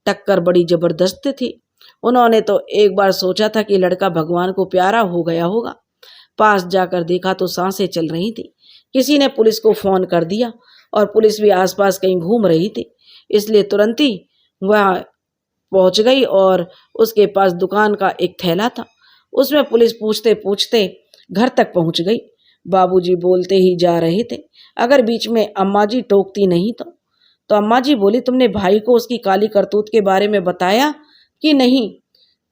टक्कर बड़ी जबरदस्त थी। उन्होंने तो एक बार सोचा था कि लड़का भगवान को प्यारा हो गया होगा। पास जाकर देखा तो सांसें चल रही थी। किसी ने पुलिस को फोन कर दिया और पुलिस भी आसपास कहीं घूम रही थी, इसलिए तुरंत ही वह पहुंच गई और उसके पास दुकान का एक थैला था। उसमें पुलिस पूछते पूछते घर तक पहुंच गई। बाबूजी बोलते ही जा रहे थे, अगर बीच में अम्मा जी टोकती नहीं तो अम्मा जी बोली, तुमने भाई को उसकी काली करतूत के बारे में बताया कि नहीं।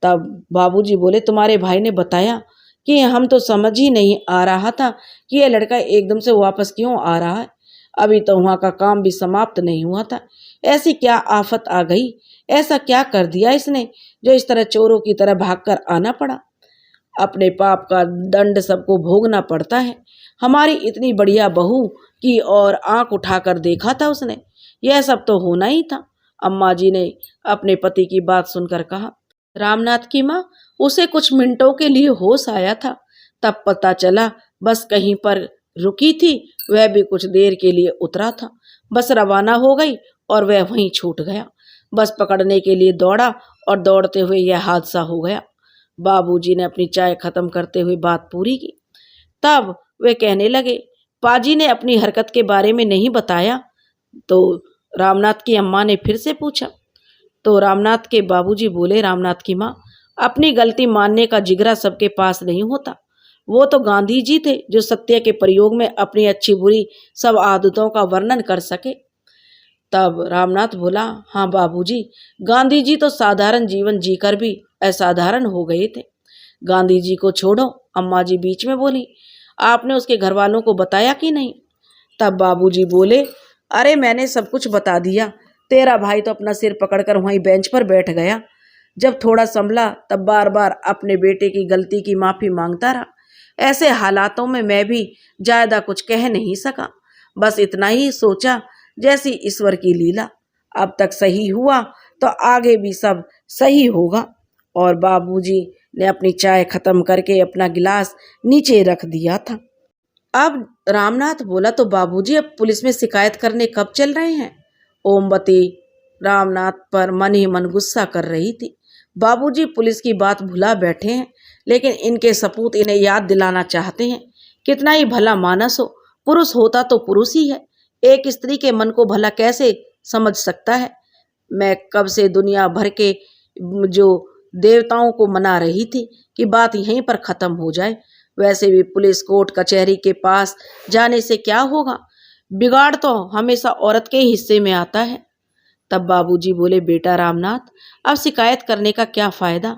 तब बाबूजी बोले, तुम्हारे भाई ने बताया कि हम तो समझ ही नहीं आ रहा था कि यह लड़का एकदम से वापस क्यों आ रहा है। अभी तो वहाँ का काम भी समाप्त नहीं हुआ था। ऐसी क्या आफत आ गई, ऐसा क्या कर दिया इसने जो इस तरह चोरों की तरह भागकर आना पड़ा। अपने पाप का दंड सबको भोगना पड़ता है। हमारी इतनी बढ़िया बहू की और आंख उठाकर देखा था उसने, यह सब तो होना ही था। अम्मा जी ने अपने पति की बात सुनकर कहा। रामनाथ की माँ, उसे कुछ मिनटों के लिए होश आया था। तब पता चला बस कहीं पर रुकी थी, वह भी कुछ देर के लिए उतरा था। बस रवाना हो गई और वह वहीं छूट गया। बस पकड़ने के लिए दौड़ा और दौड़ते हुए यह हादसा हो गया। बाबूजी ने अपनी चाय खत्म करते हुए बात पूरी की। तब वे कहने लगे, पाजी ने अपनी हरकत के बारे में नहीं बताया। तो रामनाथ की अम्मा ने फिर से पूछा। तो रामनाथ के बाबूजी बोले, रामनाथ की माँ, अपनी गलती मानने का जिगरा सबके पास नहीं होता। वो तो गांधी जी थे जो सत्य के प्रयोग में अपनी अच्छी बुरी सब आदतों का वर्णन कर सके। तब रामनाथ बोला, हाँ बाबूजी, गांधी जी तो साधारण जीवन जीकर भी असाधारण हो गए थे। गांधी जी को छोड़ो, अम्मा जी बीच में बोली, आपने उसके घर वालों को बताया कि नहीं? तब बाबूजी बोले, अरे मैंने सब कुछ बता दिया। तेरा भाई तो अपना सिर पकड़कर वहीं बेंच पर बैठ गया। जब थोड़ा संभला तब बार बार अपने बेटे की गलती की माफ़ी मांगता रहा। ऐसे हालातों में मैं भी ज़्यादा कुछ कह नहीं सका। बस इतना ही सोचा, जैसी ईश्वर की लीला। अब तक सही हुआ तो आगे भी सब सही होगा। और बाबूजी ने अपनी चाय खत्म करके अपना गिलास नीचे रख दिया था। अब रामनाथ बोला, तो बाबूजी अब पुलिस में शिकायत करने कब चल रहे हैं? ओमवती रामनाथ पर मन ही मन गुस्सा कर रही थी। बाबूजी पुलिस की बात भुला बैठे हैं, लेकिन इनके सपूत इन्हें याद दिलाना चाहते हैं। कितना ही भला मानस हो, पुरुष होता तो पुरुष ही है। एक स्त्री के मन को भला कैसे समझ सकता है? मैं कब से दुनिया भर के जो देवताओं को मना रही थी कि बात यहीं पर ख़त्म हो जाए। वैसे भी पुलिस कोर्ट कचहरी के पास जाने से क्या होगा? बिगाड़ तो हमेशा औरत के हिस्से में आता है। तब बाबूजी बोले, बेटा रामनाथ, अब शिकायत करने का क्या फ़ायदा?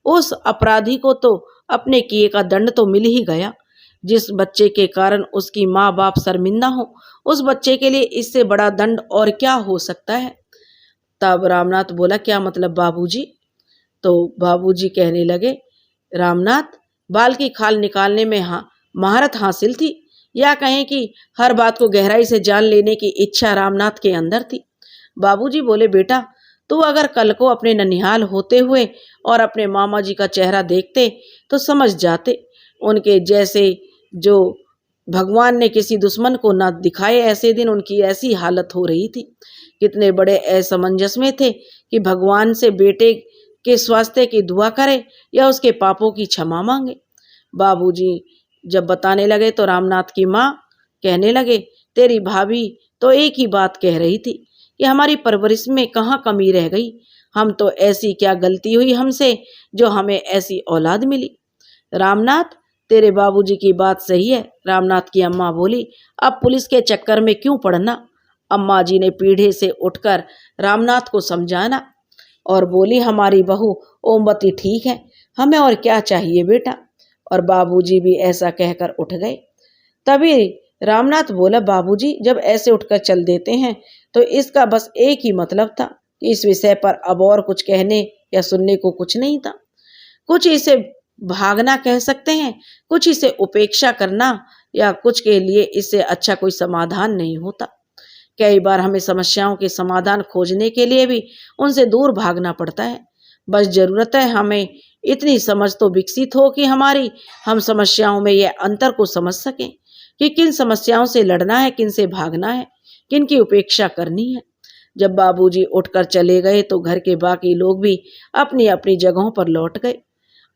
उस अपराधी को तो अपने किए का दंड तो मिल ही गया। जिस बच्चे के कारण उसकी माँ बाप शर्मिंदा हो, उस बच्चे के लिए इससे बड़ा दंड और क्या हो सकता है? तब रामनाथ बोला, क्या मतलब बाबूजी? तो बाबूजी कहने लगे, रामनाथ, बाल की खाल निकालने में महारत हासिल थी, या कहें कि हर बात को गहराई से जान लेने की इच्छा रामनाथ के अंदर थी। बाबूजी बोले, बेटा, तू अगर कल को अपने ननिहाल होते हुए और अपने मामा जी का चेहरा देखते तो समझ जाते। उनके जैसे जो भगवान ने किसी दुश्मन को ना दिखाए, ऐसे दिन उनकी ऐसी हालत हो रही थी। कितने बड़े असमंजस में थे कि भगवान से बेटे के स्वास्थ्य की दुआ करे या उसके पापों की क्षमा मांगे। बाबूजी जब बताने लगे तो रामनाथ की माँ कहने लगे, तेरी भाभी तो एक ही बात कह रही थी कि हमारी परवरिश में कहाँ कमी रह गई। हम तो ऐसी क्या गलती हुई हमसे जो हमें ऐसी औलाद मिली? रामनाथ, तेरे बाबूजी की बात सही है। रामनाथ की अम्मा बोली, अब पुलिस के चक्कर में क्यों पड़ना? अम्मा जी ने पीढ़े से उठकर रामनाथ को समझाना और बोली, हमारी बहू ओमवती ठीक है, हमें और क्या चाहिए बेटा? और बाबूजी भी ऐसा कहकर उठ गए। तभी रामनाथ बोला, बाबूजी जब ऐसे उठकर चल देते हैं तो इसका बस एक ही मतलब था कि इस विषय पर अब और कुछ कहने या सुनने को कुछ नहीं था। कुछ इसे भागना कह सकते हैं, कुछ इसे उपेक्षा करना, या कुछ के लिए इससे अच्छा कोई समाधान नहीं होता। कई बार हमें समस्याओं के समाधान खोजने के लिए भी उनसे दूर भागना पड़ता है। बस जरूरत है हमें इतनी समझ तो विकसित हो कि हम समस्याओं में यह अंतर को समझ सकें कि किन समस्याओं से लड़ना है, किन से भागना है, किन की उपेक्षा करनी है। जब बाबूजी उठकर चले गए तो घर के बाकी लोग भी अपनी अपनी जगहों पर लौट गए।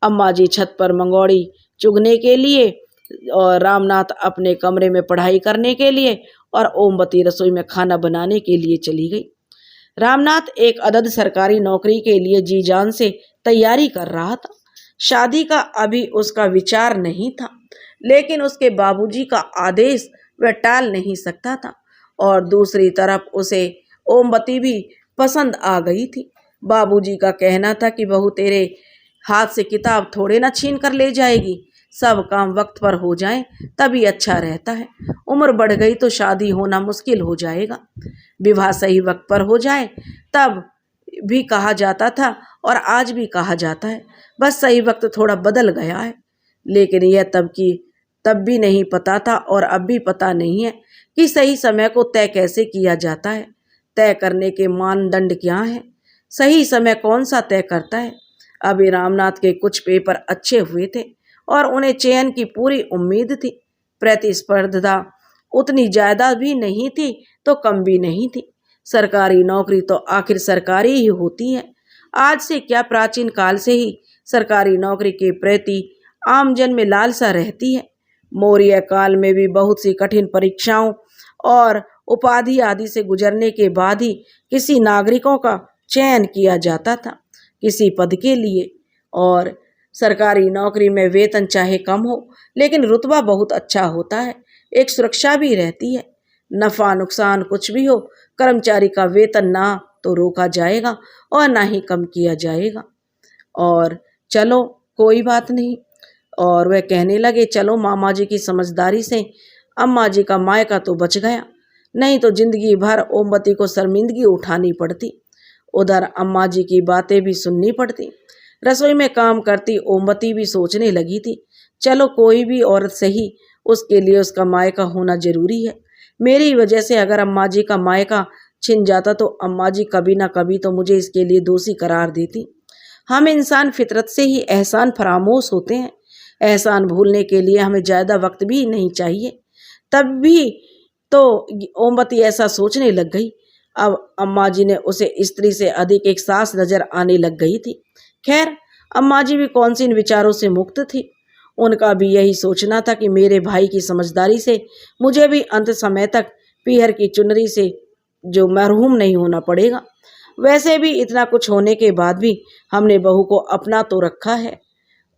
अम्मा जी छत पर मंगोड़ी चुगने के लिए और रामनाथ अपने कमरे में पढ़ाई करने के लिए और ओमवती रसोई में खाना बनाने के लिए चली गई। रामनाथ एक अदद सरकारी नौकरी के लिए जी जान से तैयारी कर रहा था। शादी का अभी उसका विचार नहीं था, लेकिन उसके बाबूजी का आदेश वह टाल नहीं सकता था। और दूसरी तरफ उसे ओमवती भी पसंद आ गई थी। बाबूजी का कहना था कि बहू तेरे हाथ से किताब थोड़े ना छीन कर ले जाएगी, सब काम वक्त पर हो जाए तभी अच्छा रहता है। उम्र बढ़ गई तो शादी होना मुश्किल हो जाएगा। विवाह सही वक्त पर हो जाए तब भी कहा जाता था और आज भी कहा जाता है, बस सही वक्त थोड़ा बदल गया है। लेकिन यह तब भी नहीं पता था और अब भी पता नहीं है कि सही समय को तय कैसे किया जाता है। तय करने के मानदंड क्या हैं? सही समय कौन सा तय करता है? अभी रामनाथ के कुछ पेपर अच्छे हुए थे और उन्हें चयन की पूरी उम्मीद थी। प्रतिस्पर्धा उतनी ज़्यादा भी नहीं थी तो कम भी नहीं थी। सरकारी नौकरी तो आखिर सरकारी ही होती है। आज से क्या, प्राचीन काल से ही सरकारी नौकरी के प्रति आमजन में लालसा रहती है। मौर्य काल में भी बहुत सी कठिन परीक्षाओं और उपाधि आदि से गुजरने के बाद ही किसी नागरिकों का चयन किया जाता था किसी पद के लिए। और सरकारी नौकरी में वेतन चाहे कम हो लेकिन रुतबा बहुत अच्छा होता है, एक सुरक्षा भी रहती है। नफा नुकसान कुछ भी हो, कर्मचारी का वेतन ना तो रोका जाएगा और ना ही कम किया जाएगा। और चलो कोई बात नहीं। और वह कहने लगे, चलो मामा जी की समझदारी से अम्मा जी का मायका तो बच गया, नहीं तो जिंदगी भर ओमवती को शर्मिंदगी उठानी पड़ती, उधर अम्मा जी की बातें भी सुननी पड़ती। रसोई में काम करती ओमवती भी सोचने लगी थी, चलो कोई भी औरत सही, उसके लिए उसका मायका होना जरूरी है। मेरी वजह से अगर अम्मा जी का मायका छिन जाता तो अम्मा जी कभी ना कभी तो मुझे इसके लिए दोषी करार देती। हम इंसान फितरत से ही एहसान फरामोश होते हैं, एहसान भूलने के लिए हमें ज़्यादा वक्त भी नहीं चाहिए। तब भी तो ओमवती ऐसा सोचने लग गई। अब अम्मा जी ने उसे स्त्री से अधिक एक सास नजर आने लग गई थी। खैर अम्मा जी भी कौन सी इन विचारों से मुक्त थी। उनका भी यही सोचना था कि मेरे भाई की समझदारी से मुझे भी अंत समय तक पीहर की चुनरी से जो मरहूम नहीं होना पड़ेगा। वैसे भी इतना कुछ होने के बाद भी हमने बहू को अपना तो रखा है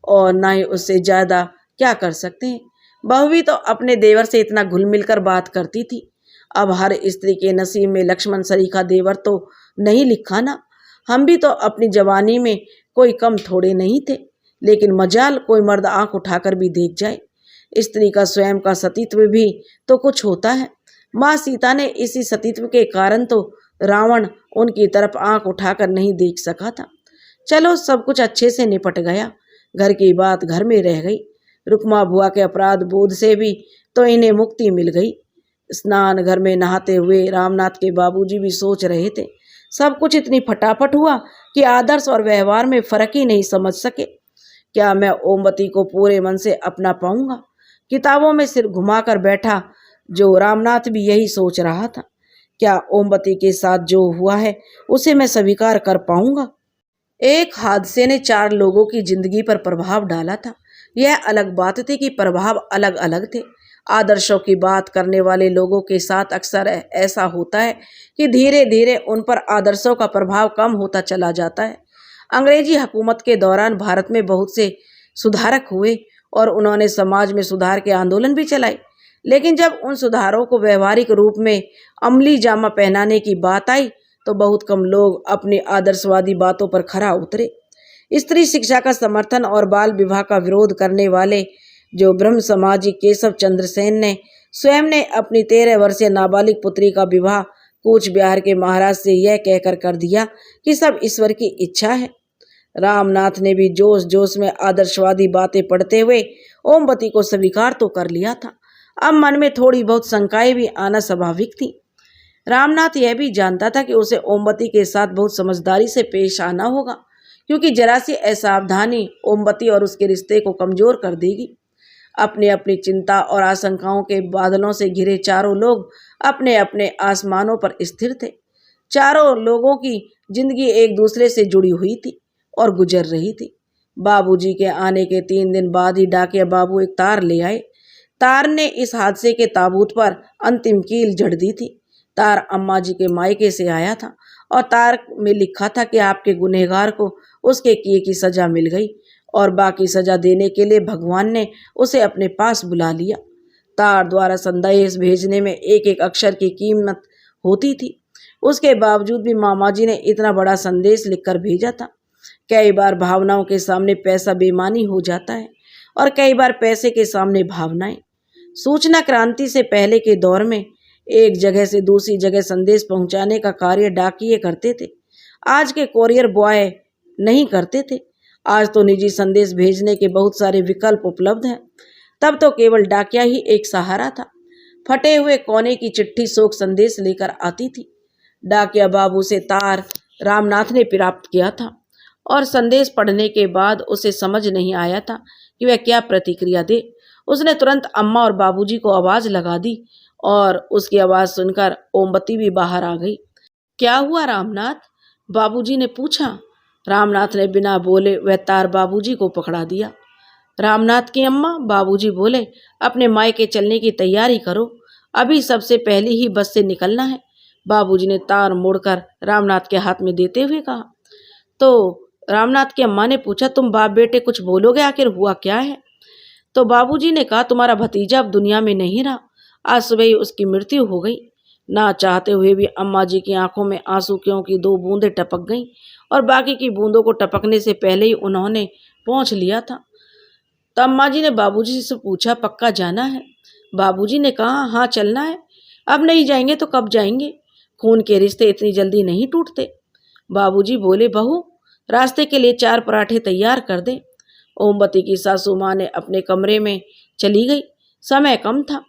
और ना ही उससे ज़्यादा क्या कर सकते हैं। बहू भी तो अपने देवर से इतना घुल मिलकर बात करती थी। अब हर स्त्री के नसीब में लक्ष्मण सरीखा देवर तो नहीं लिखा ना। हम भी तो अपनी जवानी में कोई कम थोड़े नहीं थे, लेकिन मजाल कोई मर्द आंख उठाकर भी देख जाए। स्त्री का स्वयं का सतीत्व भी तो कुछ होता है। माँ सीता ने इसी सतीत्व के कारण तो रावण उनकी तरफ आंख उठाकर नहीं देख सका था। चलो सब कुछ अच्छे से निपट गया, घर की बात घर में रह गई। रुक्मा बुआ के अपराध बोध से भी तो इन्हें मुक्ति मिल गई। स्नान घर में नहाते हुए रामनाथ के बाबूजी भी सोच रहे थे। सब कुछ इतनी फटाफट हुआ कि आदर्श और व्यवहार में फर्क ही नहीं समझ सके। क्या मैं ओमवती को पूरे मन से अपना पाऊंगा? किताबों में सिर घुमाकर बैठा जो रामनाथ भी यही सोच रहा था। क्या ओमवती के साथ जो हुआ है उसे मैं स्वीकार कर पाऊंगा? एक हादसे ने 4 लोगों की जिंदगी पर प्रभाव डाला था। यह अलग बात थी कि प्रभाव अलग अलग थे। आदर्शों की बात करने वाले लोगों के साथ अक्सर ऐसा होता है कि धीरे धीरे उन पर आदर्शों का प्रभाव कम होता चला जाता है। अंग्रेजी हुकूमत के दौरान भारत में बहुत से सुधारक हुए और उन्होंने समाज में सुधार के आंदोलन भी चलाए, लेकिन जब उन सुधारों को व्यवहारिक रूप में अमली जामा पहनाने की बात आई तो बहुत कम लोग अपनी आदर्शवादी बातों पर खरा उतरे। स्त्री शिक्षा का समर्थन और बाल विवाह का विरोध करने वाले जो ब्रह्म समाजी केशव चंद्र सेन ने स्वयं ने अपनी 13 वर्षीय नाबालिग पुत्री का विवाह कूच बिहार के महाराज से यह कहकर कर दिया कि सब ईश्वर की इच्छा है। रामनाथ ने भी जोश जोश में आदर्शवादी बातें पढ़ते हुए ओमवती को स्वीकार तो कर लिया था। अब मन में थोड़ी बहुत शंकाएं भी आना स्वाभाविक थी। रामनाथ यह भी जानता था कि उसे ओमवती के साथ बहुत समझदारी से पेश आना होगा, क्योंकि जरा सी असावधानी ओमवती और उसके रिश्ते को कमजोर कर देगी। अपनी अपनी चिंता और आशंकाओं के बादलों से घिरे चारों लोग अपने अपने आसमानों पर स्थिर थे। चारों लोगों की जिंदगी एक दूसरे से जुड़ी हुई थी और गुजर रही थी। बाबूजी के आने के 3 दिन बाद ही डाकिया बाबू एक तार ले आए। तार ने इस हादसे के ताबूत पर अंतिम कील जड़ दी थी। तार अम्मा जी के मायके से आया था और तार में लिखा था कि आपके गुनहगार को उसके किए की सजा मिल गई और बाकी सजा देने के लिए भगवान ने उसे अपने पास बुला लिया। तार द्वारा संदेश भेजने में एक एक अक्षर की कीमत होती थी। उसके बावजूद भी मामा जी ने इतना बड़ा संदेश लिखकर भेजा था। कई बार भावनाओं के सामने पैसा बेईमानी हो जाता है और कई बार पैसे के सामने भावनाएं। सूचना क्रांति से पहले के दौर में एक जगह से दूसरी जगह संदेश पहुंचाने का कार्य डाकिये करते थे। आज के कोरियर बॉय नहीं करते थे। आज तो निजी संदेश भेजने के बहुत सारे विकल्प उपलब्ध हैं। तब तो केवल डाकिया ही एक सहारा था। फटे हुए कोने की चिट्ठी शोक संदेश लेकर आती थी। डाकिया बाबू से तार रामनाथ ने प्राप्त किया था और संदेश पढ़ने के बाद उसे समझ नहीं आया था कि वह क्या प्रतिक्रिया दे। उसने तुरंत अम्मा और बाबूजी को आवाज लगा दी और उसकी आवाज सुनकर ओमवती भी बाहर आ गई। क्या हुआ रामनाथ? बाबूजी ने पूछा। रामनाथ ने बिना बोले वह तार बाबूजी को पकड़ा दिया। रामनाथ की अम्मा, बाबूजी बोले, अपने मायके चलने की तैयारी करो, अभी सबसे पहले ही बस से निकलना है। बाबूजी ने तार मोड़कर रामनाथ के हाथ में देते हुए कहा। तो रामनाथ की अम्मा ने पूछा, तुम बाप बेटे कुछ बोलोगे, आखिर हुआ क्या है? तो बाबूजी ने कहा, तुम्हारा भतीजा अब दुनिया में नहीं रहा, आज सुबह ही उसकी मृत्यु हो गई। ना चाहते हुए भी अम्मा जी की आंखों में आंसू की 2 बूंदें टपक गईं और बाकी की बूंदों को टपकने से पहले ही उन्होंने पहुंच लिया था। तो अम्मा जी ने बाबूजी से पूछा, पक्का जाना है? बाबूजी ने कहा, हाँ चलना है, अब नहीं जाएंगे तो कब जाएंगे? खून के रिश्ते इतनी जल्दी नहीं टूटते। बाबूजी बोले, बहू रास्ते के लिए 4 पराठे तैयार कर दे। ओमवती की सासू माँ ने अपने कमरे में चली गई। समय कम था,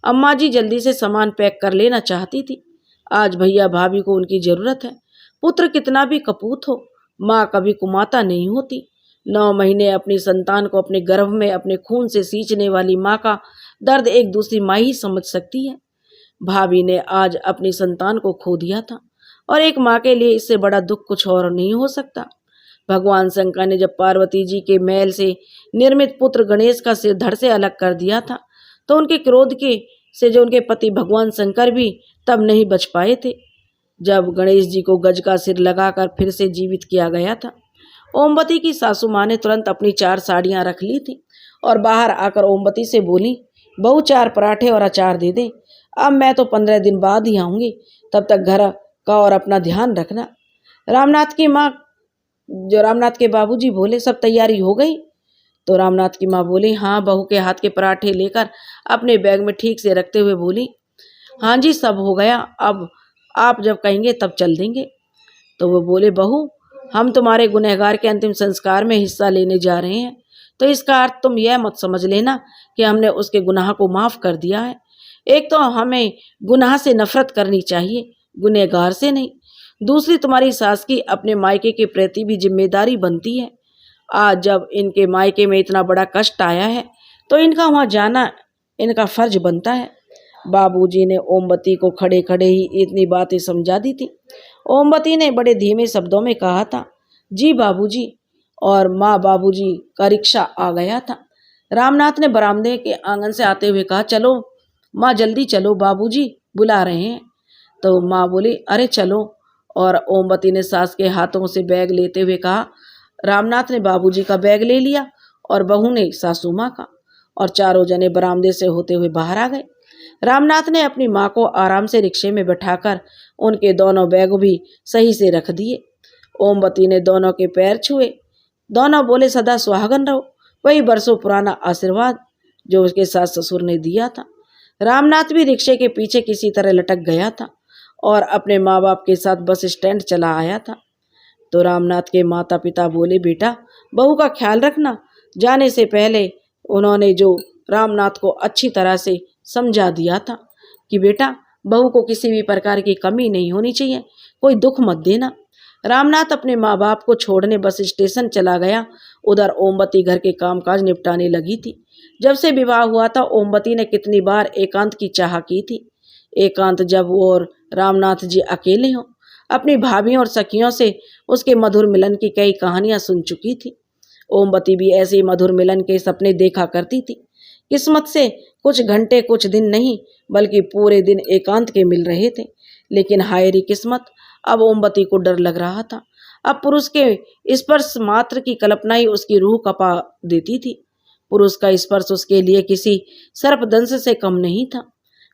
अम्मा जी जल्दी से सामान पैक कर लेना चाहती थी। आज भैया भाभी को उनकी जरूरत है। पुत्र कितना भी कपूत हो, माँ कभी कुमाता नहीं होती। 9 महीने अपनी संतान को अपने गर्भ में अपने खून से सींचने वाली माँ का दर्द एक दूसरी माँ ही समझ सकती है। भाभी ने आज अपनी संतान को खो दिया था और एक माँ के लिए इससे बड़ा दुख कुछ और नहीं हो सकता। भगवान शंकर ने जब पार्वती जी के मैल से निर्मित पुत्र गणेश का सिर धड़ से अलग कर दिया था, तो उनके क्रोध के से जो उनके पति भगवान शंकर भी तब नहीं बच पाए थे, जब गणेश जी को गज का सिर लगाकर फिर से जीवित किया गया था। ओमवती की सासू माँ ने तुरंत अपनी 4 साड़ियाँ रख ली थी और बाहर आकर ओमवती से बोली, बहू 4 पराठे और अचार दे दे, अब मैं तो 15 दिन बाद ही आऊँगी, तब तक घर का और अपना ध्यान रखना। रामनाथ के बाबूजी बोले, सब तैयारी हो गई? तो रामनाथ की माँ बोली, हाँ। बहू के हाथ के पराठे लेकर अपने बैग में ठीक से रखते हुए बोली, हाँ जी सब हो गया, अब आप जब कहेंगे तब चल देंगे। तो वो बोले, बहू हम तुम्हारे गुनहगार के अंतिम संस्कार में हिस्सा लेने जा रहे हैं, तो इसका अर्थ तुम यह मत समझ लेना कि हमने उसके गुनाह को माफ़ कर दिया है। एक तो हमें गुनाह से नफरत करनी चाहिए, गुनहगार से नहीं। दूसरी, तुम्हारी सास की अपने मायके के प्रति भी जिम्मेदारी बनती है। आज जब इनके मायके में इतना बड़ा कष्ट आया है, तो इनका वहाँ जाना इनका फर्ज बनता है। बाबूजी ने ओमवती को खड़े खड़े ही इतनी बातें समझा दी थी। ओमवती ने बड़े धीमे शब्दों में कहा था, जी बाबूजी। और माँ बाबूजी का रिक्शा आ गया था। रामनाथ ने बरामदे के आंगन से आते हुए कहा, चलो माँ जल्दी चलो, बाबूजी बुला रहे हैं। तो माँ बोली, अरे चलो। और ओमवती ने सास के हाथों से बैग लेते हुए कहा। रामनाथ ने बाबूजी का बैग ले लिया और बहू ने सासू माँ का, और चारों जने बरामदे से होते हुए बाहर आ गए। रामनाथ ने अपनी माँ को आराम से रिक्शे में बैठाकर उनके दोनों बैग भी सही से रख दिए। ओमवती ने दोनों के पैर छुए। दोनों बोले, सदा सुहागन रहो, वही बरसों पुराना आशीर्वाद जो उसके सास ससुर ने दिया था। रामनाथ भी रिक्शे के पीछे किसी तरह लटक गया था और अपने माँ बाप के साथ बस स्टैंड चला आया था। तो रामनाथ के माता पिता बोले, बेटा बहू का ख्याल रखना। जाने से पहले उन्होंने जो रामनाथ को अच्छी तरह से समझा दिया था कि बेटा बहू को किसी भी प्रकार की कमी नहीं होनी चाहिए, कोई दुख मत देना। रामनाथ अपने माँ बाप को छोड़ने बस स्टेशन चला गया। उधर ओमवती घर के कामकाज निपटाने लगी थी। जब से विवाह हुआ था, ओमवती ने कितनी बार एकांत की चाह की थी। एकांत जब वो और रामनाथ जी अकेले हों। अपनी भाभियों और सखियों से उसके मधुर मिलन की कई कहानियां सुन चुकी थी। ओमवती भी ऐसे मधुर मिलन के सपने देखा करती थी। किस्मत से कुछ घंटे कुछ दिन नहीं बल्कि पूरे दिन एकांत के मिल रहे थे। लेकिन हाय री किस्मत, अब ओमवती को डर लग रहा था। अब पुरुष के स्पर्श मात्र की कल्पना ही उसकी रूह कपा देती थी। पुरुष का स्पर्श उसके लिए किसी सर्पदंश से कम नहीं था।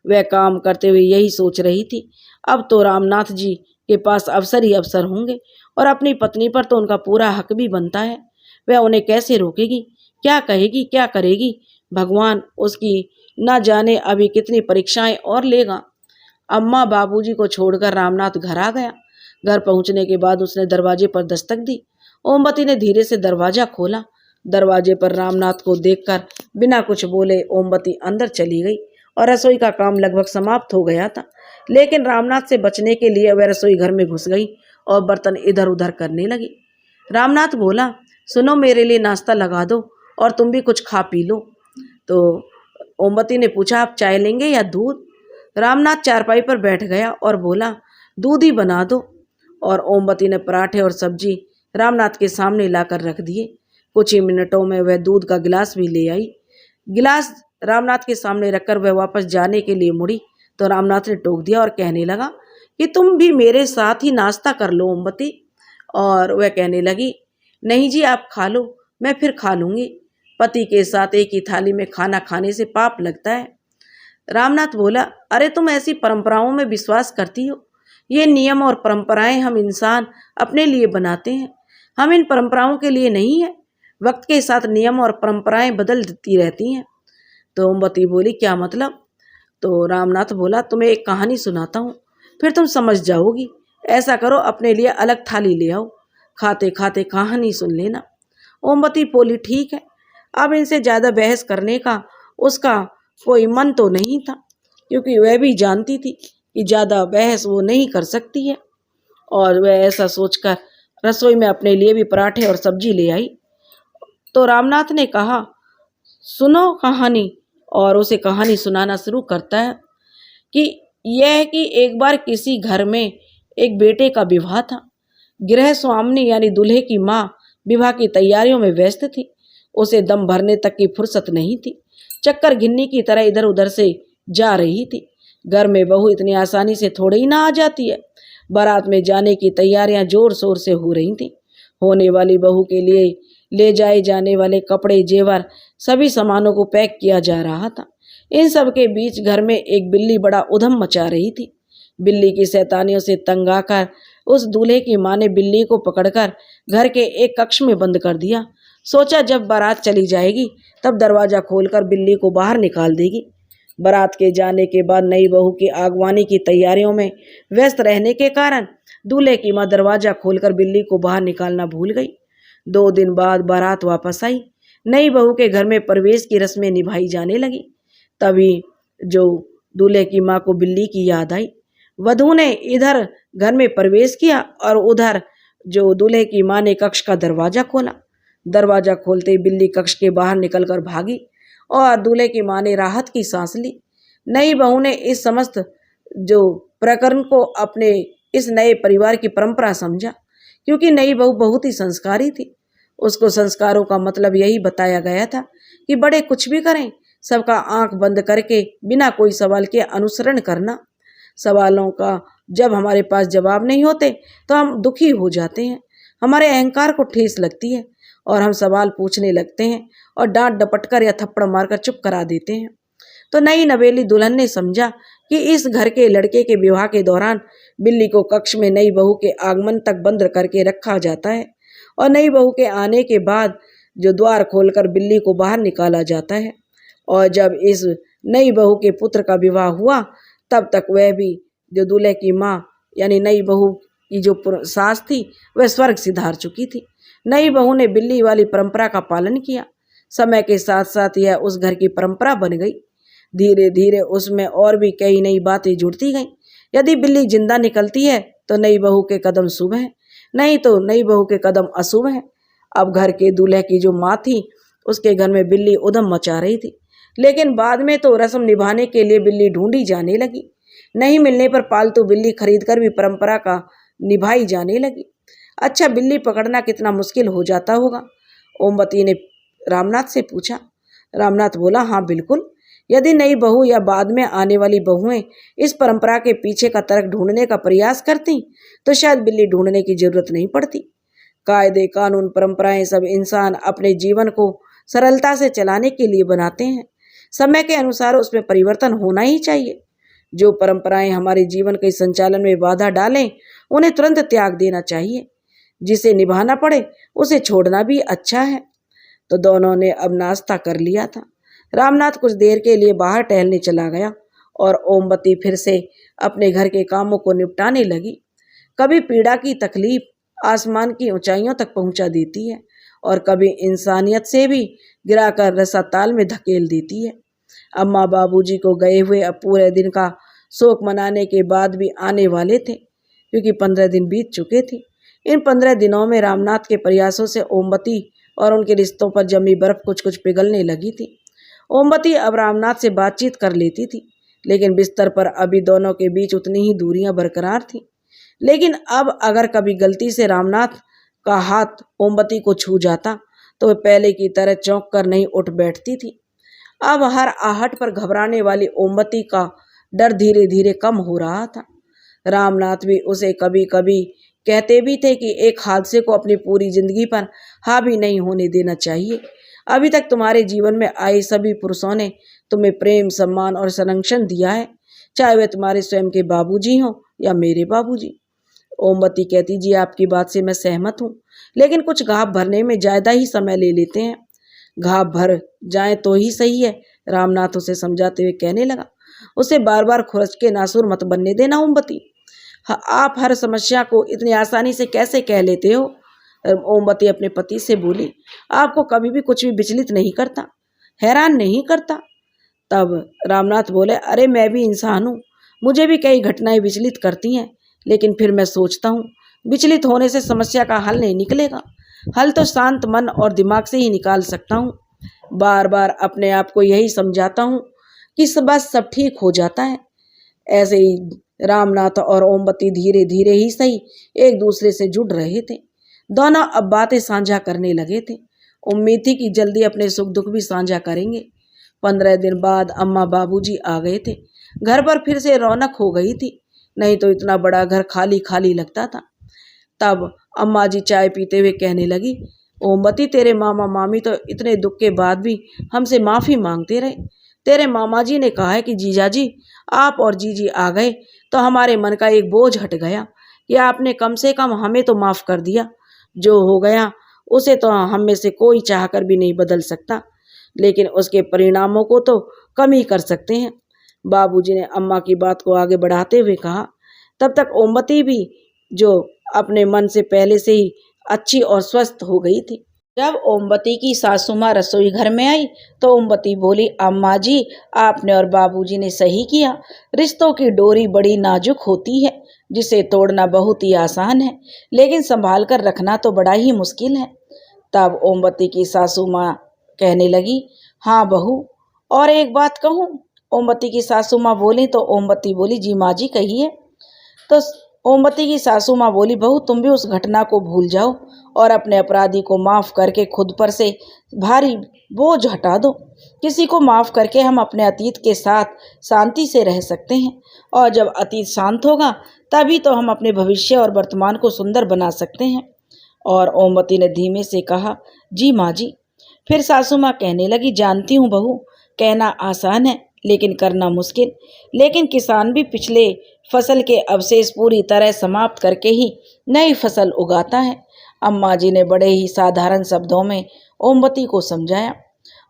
वह काम करते हुए यही सोच रही थी, अब तो रामनाथ जी के पास अवसर ही अवसर होंगे और अपनी पत्नी पर तो उनका पूरा हक भी बनता है। वह उन्हें कैसे रोकेगी, क्या कहेगी, क्या करेगी? भगवान उसकी न जाने अभी कितनी परीक्षाएं और लेगा। अम्मा बाबूजी को छोड़कर रामनाथ घर आ गया। घर पहुंचने के बाद उसने दरवाजे पर दस्तक दी। ओमवती ने धीरे से दरवाजा खोला। दरवाजे पर रामनाथ को देखकर बिना कुछ बोले ओमवती अंदर चली गई और रसोई का काम लगभग समाप्त हो गया था। लेकिन रामनाथ से बचने के लिए वह रसोई घर में घुस गई और बर्तन इधर उधर करने लगी। रामनाथ बोला, सुनो मेरे लिए नाश्ता लगा दो और तुम भी कुछ खा पी लो। तो ओमवती ने पूछा, आप चाय लेंगे या दूध? रामनाथ चारपाई पर बैठ गया और बोला, दूध ही बना दो। और ओमवती ने पराठे और सब्जी रामनाथ के सामने लाकर रख दिए। कुछ ही मिनटों में वह दूध का गिलास भी ले आई। गिलास रामनाथ के सामने रखकर वह वापस जाने के लिए मुड़ी तो रामनाथ ने टोक दिया और कहने लगा कि तुम भी मेरे साथ ही नाश्ता कर लो ओमवती। और वह कहने लगी, नहीं जी आप खा लो, मैं फिर खा लूँगी। पति के साथ एक ही थाली में खाना खाने से पाप लगता है। रामनाथ बोला, अरे तुम ऐसी परंपराओं में विश्वास करती हो? ये नियम और परंपराएं हम इंसान अपने लिए बनाते हैं, हम इन परंपराओं के लिए नहीं है। वक्त के साथ नियम और परंपराएं बदलती रहती हैं। तो ओमवती बोली, क्या मतलब? तो रामनाथ बोला, तुम्हें एक कहानी सुनाता हूँ, फिर तुम समझ जाओगी। ऐसा करो, अपने लिए अलग थाली ले आओ, खाते खाते कहानी सुन लेना। ओमवती बोली, ठीक है। अब इनसे ज़्यादा बहस करने का उसका कोई मन तो नहीं था, क्योंकि वह भी जानती थी कि ज़्यादा बहस वो नहीं कर सकती है। और वह ऐसा सोचकर रसोई में अपने लिए भी पराठे और सब्जी ले आई। तो रामनाथ ने कहा, सुनो कहानी, और उसे कहानी सुनाना शुरू करता है कि यह है कि एक बार किसी घर में एक बेटे का विवाह था। गृह स्वामिनी यानी दूल्हे की माँ विवाह की तैयारियों में व्यस्त थी। उसे दम भरने तक की फुर्सत नहीं थी। चक्कर घिन्नी की तरह इधर उधर से जा रही थी। घर में बहू इतनी आसानी से थोड़ी ही ना आ जाती है। बारात में जाने की तैयारियां जोर शोर से हो रही थीं। होने वाली बहू के लिए ले जाए जाने वाले कपड़े, जेवर, सभी सामानों को पैक किया जा रहा था। इन सब के बीच घर में एक बिल्ली बड़ा उधम मचा रही थी। बिल्ली की शैतानियों से तंग आकर उस दूल्हे की माँ ने बिल्ली को पकड़कर घर के एक कक्ष में बंद कर दिया। सोचा जब बारात चली जाएगी तब दरवाजा खोलकर बिल्ली को बाहर निकाल देगी। बारात के जाने के बाद नई बहू की आगवानी की तैयारियों में व्यस्त रहने के कारण दूल्हे की माँ दरवाजा खोलकर बिल्ली को बाहर निकालना भूल गई। 2 दिन बाद बारात वापस आई। नई बहू के घर में प्रवेश की रस्में निभाई जाने लगी। तभी जो दूल्हे की माँ को बिल्ली की याद आई। वधू ने इधर घर में प्रवेश किया और उधर जो दूल्हे की माँ ने कक्ष का दरवाजा खोला। दरवाजा खोलते ही बिल्ली कक्ष के बाहर निकलकर भागी और दूल्हे की माँ ने राहत की सांस ली। नई बहू ने इस समस्त जो प्रकरण को अपने इस नए परिवार की परंपरा समझा, क्योंकि नई बहू बहुत ही संस्कारी थी। उसको संस्कारों का मतलब यही बताया गया था कि बड़े कुछ भी करें, सबका आंख बंद करके बिना कोई सवाल के अनुसरण करना। सवालों का जब हमारे पास जवाब नहीं होते तो हम दुखी हो जाते हैं, हमारे अहंकार को ठेस लगती है और हम सवाल पूछने लगते हैं और डांट डपट कर या थप्पड़ मारकर चुप करा देते हैं। तो नई नवेली दुल्हन ने समझा कि इस घर के लड़के के विवाह के दौरान बिल्ली को कक्ष में नई बहू के आगमन तक बंद करके रखा जाता है और नई बहू के आने के बाद जो द्वार खोलकर बिल्ली को बाहर निकाला जाता है। और जब इस नई बहू के पुत्र का विवाह हुआ तब तक वह भी जो दूल्हे की माँ यानी नई बहू की जो सास थी वह स्वर्ग सिधार चुकी थी। नई बहू ने बिल्ली वाली परंपरा का पालन किया। समय के साथ साथ यह उस घर की परंपरा बन गई। धीरे धीरे उसमें और भी कई नई बातें जुड़ती गईं। यदि बिल्ली जिंदा निकलती है तो नई बहू के कदम शुभ हैं, नहीं तो नई बहू के कदम अशुभ हैं। अब घर के दूल्हे की जो माँ थी उसके घर में बिल्ली उधम मचा रही थी, लेकिन बाद में तो रस्म निभाने के लिए बिल्ली ढूंढी जाने लगी। नहीं मिलने पर पालतू बिल्ली खरीदकर भी परंपरा का निभाई जाने लगी। अच्छा, बिल्ली पकड़ना कितना मुश्किल हो जाता होगा? ओमवती ने रामनाथ से पूछा। रामनाथ बोला, हाँ बिल्कुल। यदि नई बहू या बाद में आने वाली बहुएं इस परंपरा के पीछे का तर्क ढूंढने का प्रयास करती तो शायद बिल्ली ढूंढने की जरूरत नहीं पड़ती। कायदे, कानून, परंपराएं सब इंसान अपने जीवन को सरलता से चलाने के लिए बनाते हैं। समय के अनुसार उसमें परिवर्तन होना ही चाहिए। जो परंपराएं हमारे जीवन के संचालन में बाधा डालें उन्हें तुरंत त्याग देना चाहिए। जिसे निभाना पड़े उसे छोड़ना भी अच्छा है। तो दोनों ने अब नाश्ता कर लिया था। रामनाथ कुछ देर के लिए बाहर टहलने चला गया और ओमवती फिर से अपने घर के कामों को निपटाने लगी। कभी पीड़ा की तकलीफ आसमान की ऊंचाइयों तक पहुंचा देती है और कभी इंसानियत से भी गिराकर रसाताल में धकेल देती है। अम्मा बाबूजी को गए हुए अब पूरे दिन का शोक मनाने के बाद भी आने वाले थे, क्योंकि 15 दिन बीत चुके थे। इन 15 दिनों में रामनाथ के प्रयासों से ओमवती और उनके रिश्तों पर जमी बर्फ कुछ कुछ पिघलने लगी थी। ओमवती अब रामनाथ से बातचीत कर लेती थी, लेकिन बिस्तर पर अभी दोनों के बीच उतनी ही दूरियां बरकरार थीं। लेकिन अब अगर कभी गलती से रामनाथ का हाथ ओमवती को छू जाता तो वह पहले की तरह चौंक कर नहीं उठ बैठती थी। अब हर आहट पर घबराने वाली ओमवती का डर धीरे धीरे कम हो रहा था। रामनाथ भी उसे कभी कभी कहते भी थे कि एक हादसे को अपनी पूरी जिंदगी पर हावी नहीं होने देना चाहिए। अभी तक तुम्हारे जीवन में आए सभी पुरुषों ने तुम्हें प्रेम, सम्मान और संरक्षण दिया है, चाहे वे तुम्हारे स्वयं के बाबूजी हों या मेरे बाबूजी। ओमवती कहती, जी आपकी बात से मैं सहमत हूँ, लेकिन कुछ घाव भरने में ज्यादा ही समय ले लेते हैं। घाव भर जाए तो ही सही है, रामनाथ उसे समझाते हुए कहने लगा। उसे बार बार खुरच के नासुर मत बनने देना ओमवती। आप हर समस्या को इतनी आसानी से कैसे कह लेते हो? ओमवती अपने पति से बोली, आपको कभी भी कुछ भी विचलित नहीं करता, हैरान नहीं करता। तब रामनाथ बोले, अरे मैं भी इंसान हूँ, मुझे भी कई घटनाएं विचलित करती हैं, लेकिन फिर मैं सोचता हूँ विचलित होने से समस्या का हल नहीं निकलेगा। हल तो शांत मन और दिमाग से ही निकाल सकता हूँ। बार बार अपने आप को यही समझाता हूँ कि बस सब ठीक हो जाता है। ऐसे ही रामनाथ और ओमवती धीरे धीरे ही सही एक दूसरे से जुड़ रहे थे। दोनों अब बातें साझा करने लगे थे। उम्मीद थी कि जल्दी अपने सुख दुख भी साझा करेंगे। 15 दिन बाद अम्मा बाबूजी आ गए थे। घर पर फिर से रौनक हो गई थी, नहीं तो इतना बड़ा घर खाली खाली लगता था। तब अम्मा जी चाय पीते हुए कहने लगी, ओमवती तेरे मामा मामी तो इतने दुख के बाद भी हमसे माफ़ी मांगते रहे। तेरे मामा जी ने कहा है कि जीजा जी आप और जीजी आ गए तो हमारे मन का एक बोझ हट गया कि आपने कम से कम हमें तो माफ़ कर दिया। जो हो गया उसे तो हम में से कोई चाहकर भी नहीं बदल सकता, लेकिन उसके परिणामों को तो कम ही कर सकते हैं। बाबूजी ने अम्मा की बात को आगे बढ़ाते हुए कहा। तब तक ओमवती भी जो अपने मन से पहले से ही अच्छी और स्वस्थ हो गई थी। जब ओमवती की सासू माँ रसोई घर में आई तो ओमवती बोली, अम्मा जी आपने और बाबूजी ने सही किया। रिश्तों की डोरी बड़ी नाजुक होती है, जिसे तोड़ना बहुत ही आसान है, लेकिन संभाल कर रखना तो बड़ा ही मुश्किल है। तब ओमवती की सासू माँ कहने लगी, हाँ बहू, और एक बात कहूँ? ओमवती की सासू माँ बोली तो ओमवती बोली, जी माँ जी कहिए। तो ओमवती की सासू माँ बोली, बहू तुम भी उस घटना को भूल जाओ और अपने अपराधी को माफ़ करके खुद पर से भारी बोझ हटा दो। किसी को माफ़ करके हम अपने अतीत के साथ शांति से रह सकते हैं, और जब अतीत शांत होगा तभी तो हम अपने भविष्य और वर्तमान को सुंदर बना सकते हैं। और ओमवती ने धीमे से कहा, जी माँ जी। फिर सासू माँ कहने लगी, जानती हूँ बहू, कहना आसान है लेकिन करना मुश्किल, लेकिन किसान भी पिछले फसल के अवशेष पूरी तरह समाप्त करके ही नई फसल उगाता है। अम्मा जी ने बड़े ही साधारण शब्दों में ओमवती को समझाया।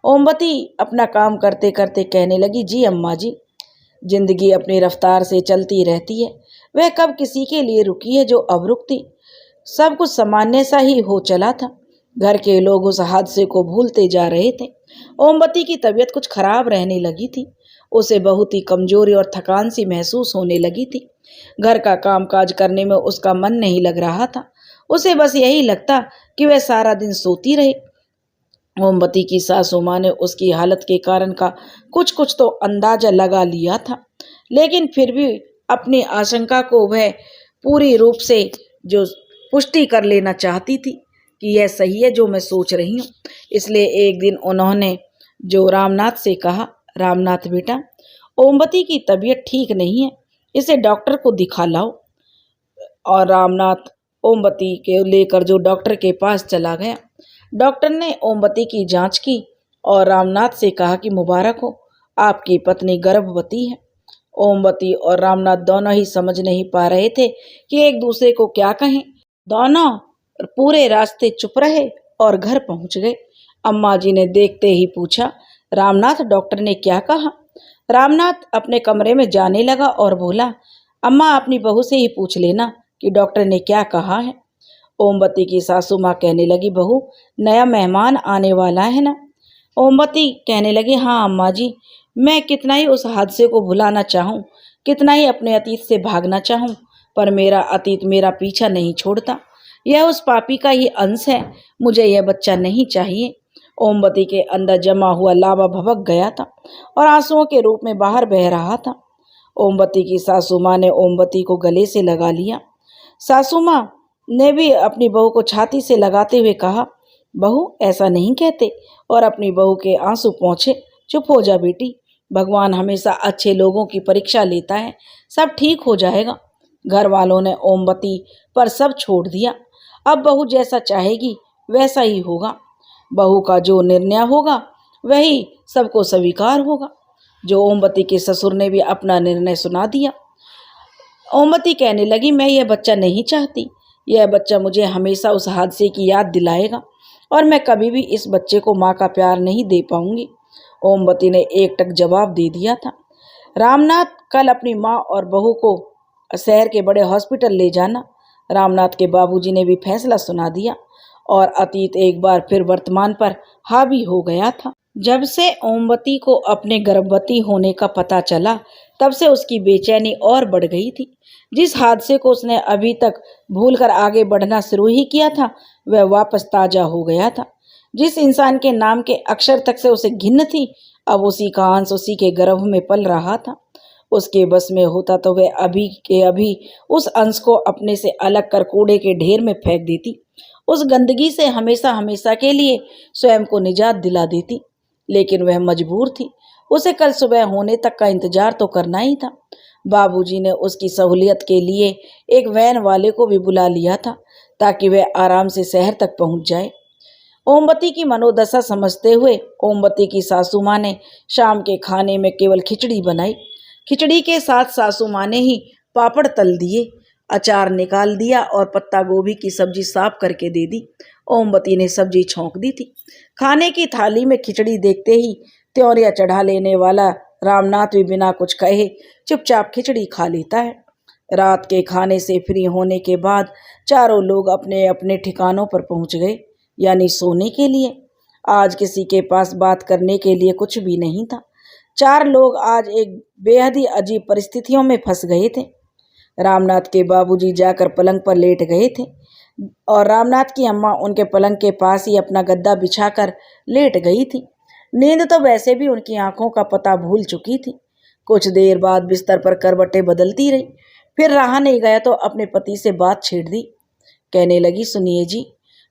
ओमवती अपना काम करते करते कहने लगी, जी अम्मा जी, जिंदगी अपनी रफ्तार से चलती रहती है, वह कब किसी के लिए रुकी है जो अब रुकती। सब कुछ सामान्य सा ही हो चला था। घर के लोग उस हादसे को भूलते जा रहे थे। ओमवती की तबीयत कुछ खराब रहने लगी थी। उसे बहुत ही कमजोरी और थकान सी महसूस होने लगी थी। घर का कामकाज करने में उसका मन नहीं लग रहा था। उसे बस यही लगता कि वह सारा दिन सोती रहे। ओमवती की सासू माँ ने उसकी हालत के कारण का कुछ तो अंदाजा लगा लिया था, लेकिन फिर भी अपनी आशंका को वह पूरी रूप से जो पुष्टि कर लेना चाहती थी कि यह सही है जो मैं सोच रही हूँ। इसलिए एक दिन उन्होंने जो रामनाथ से कहा, रामनाथ बेटा, ओमवती की तबीयत ठीक नहीं है, इसे डॉक्टर को दिखा लाओ। और रामनाथ ओमवती के लेकर जो डॉक्टर के पास चला गया। डॉक्टर ने ओमवती की जांच की और रामनाथ से कहा कि मुबारक हो, आपकी पत्नी गर्भवती है। ओमवती और रामनाथ दोनों ही समझ नहीं पा रहे थे कि एक दूसरे को क्या कहें। दोनों पूरे रास्ते चुप रहे और घर पहुंच गए। अम्मा जी ने देखते ही पूछा, रामनाथ डॉक्टर ने क्या कहा? रामनाथ अपने कमरे में जाने लगा और बोला, अम्मा अपनी बहू से ही पूछ लेना कि डॉक्टर ने क्या कहा है। ओमवती की सासू माँ कहने लगी, बहू नया मेहमान आने वाला है ना? ओमवती कहने लगी, हाँ अम्मा जी, मैं कितना ही उस हादसे को भुलाना चाहूँ, कितना ही अपने अतीत से भागना चाहूँ, पर मेरा अतीत मेरा पीछा नहीं छोड़ता। यह उस पापी का ही अंश है, मुझे यह बच्चा नहीं चाहिए। ओमवती के अंदर जमा हुआ लावा भभक गया था और आंसुओं के रूप में बाहर बह रहा था। ओमवती की सासू माँ ने ओमवती को गले से लगा लिया। सासू माँ, ने भी अपनी बहू को छाती से लगाते हुए कहा, बहू ऐसा नहीं कहते, और अपनी बहू के आंसू पोंछे। चुप हो जा बेटी, भगवान हमेशा अच्छे लोगों की परीक्षा लेता है, सब ठीक हो जाएगा। घर वालों ने ओमवती पर सब छोड़ दिया। अब बहू जैसा चाहेगी वैसा ही होगा। बहू का जो निर्णय होगा वही सबको स्वीकार होगा। जो ओमवती के ससुर ने भी अपना निर्णय सुना दिया। ओमवती कहने लगी, मैं यह बच्चा नहीं चाहती। यह बच्चा मुझे हमेशा उस हादसे की याद दिलाएगा और मैं कभी भी इस बच्चे को माँ का प्यार नहीं दे पाऊंगी। ओमवती ने एकटक जवाब दे दिया था। रामनाथ, कल अपनी माँ और बहू को शहर के बड़े हॉस्पिटल ले जाना। रामनाथ के बाबूजी ने भी फैसला सुना दिया और अतीत एक बार फिर वर्तमान पर हावी हो गया था। जब से ओमवती को अपने गर्भवती होने का पता चला, तब से उसकी बेचैनी और बढ़ गई थी। जिस हादसे को उसने अभी तक भूलकर आगे बढ़ना शुरू ही किया था, वह वापस ताजा हो गया था। जिस इंसान के नाम के अक्षर तक से उसे घिन्न थी, अब उसी का अंश उसी के गर्भ में पल रहा था। उसके बस में होता तो वह अभी के अभी उस अंश को अपने से अलग कर कूड़े के ढेर में फेंक देती। उस गंदगी से हमेशा हमेशा के लिए स्वयं को निजात दिला देती। लेकिन वह मजबूर थी। उसे कल सुबह होने तक का इंतजार तो करना ही था। बाबूजी ने उसकी सहूलियत के लिए एक वैन वाले को भी बुला लिया था ताकि वह आराम से शहर तक पहुंच जाए। ओमवती की मनोदशा समझते हुए ओमवती की सासू माँ ने शाम के खाने में केवल खिचड़ी बनाई। खिचड़ी के साथ सासू माँ ने ही पापड़ तल दिए, अचार निकाल दिया और पत्ता गोभी की सब्जी साफ करके दे दी। ओमवती ने सब्जी छौंक दी थी। खाने की थाली में खिचड़ी देखते ही त्योरिया चढ़ा लेने वाला रामनाथ भी बिना कुछ कहे चुपचाप खिचड़ी खा लेता है। रात के खाने से फ्री होने के बाद चारों लोग अपने अपने ठिकानों पर पहुंच गए, यानी सोने के लिए। आज किसी के पास बात करने के लिए कुछ भी नहीं था। चार लोग आज एक बेहद ही अजीब परिस्थितियों में फंस गए थे। रामनाथ के बाबूजी जाकर पलंग पर लेट गए थे और रामनाथ की अम्मा उनके पलंग के पास ही अपना गद्दा बिछाकर लेट गई थी। नींद तो वैसे भी उनकी आंखों का पता भूल चुकी थी। कुछ देर बाद बिस्तर पर करवटें बदलती रही, फिर रहा नहीं गया तो अपने पति से बात छेड़ दी। कहने लगी, सुनिए जी,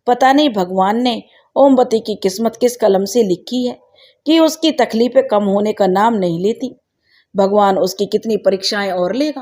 पता नहीं भगवान ने ओमवती की किस्मत किस कलम से लिखी है कि उसकी तकलीफें कम होने का नाम नहीं लेती। भगवान उसकी कितनी परीक्षाएं और लेगा।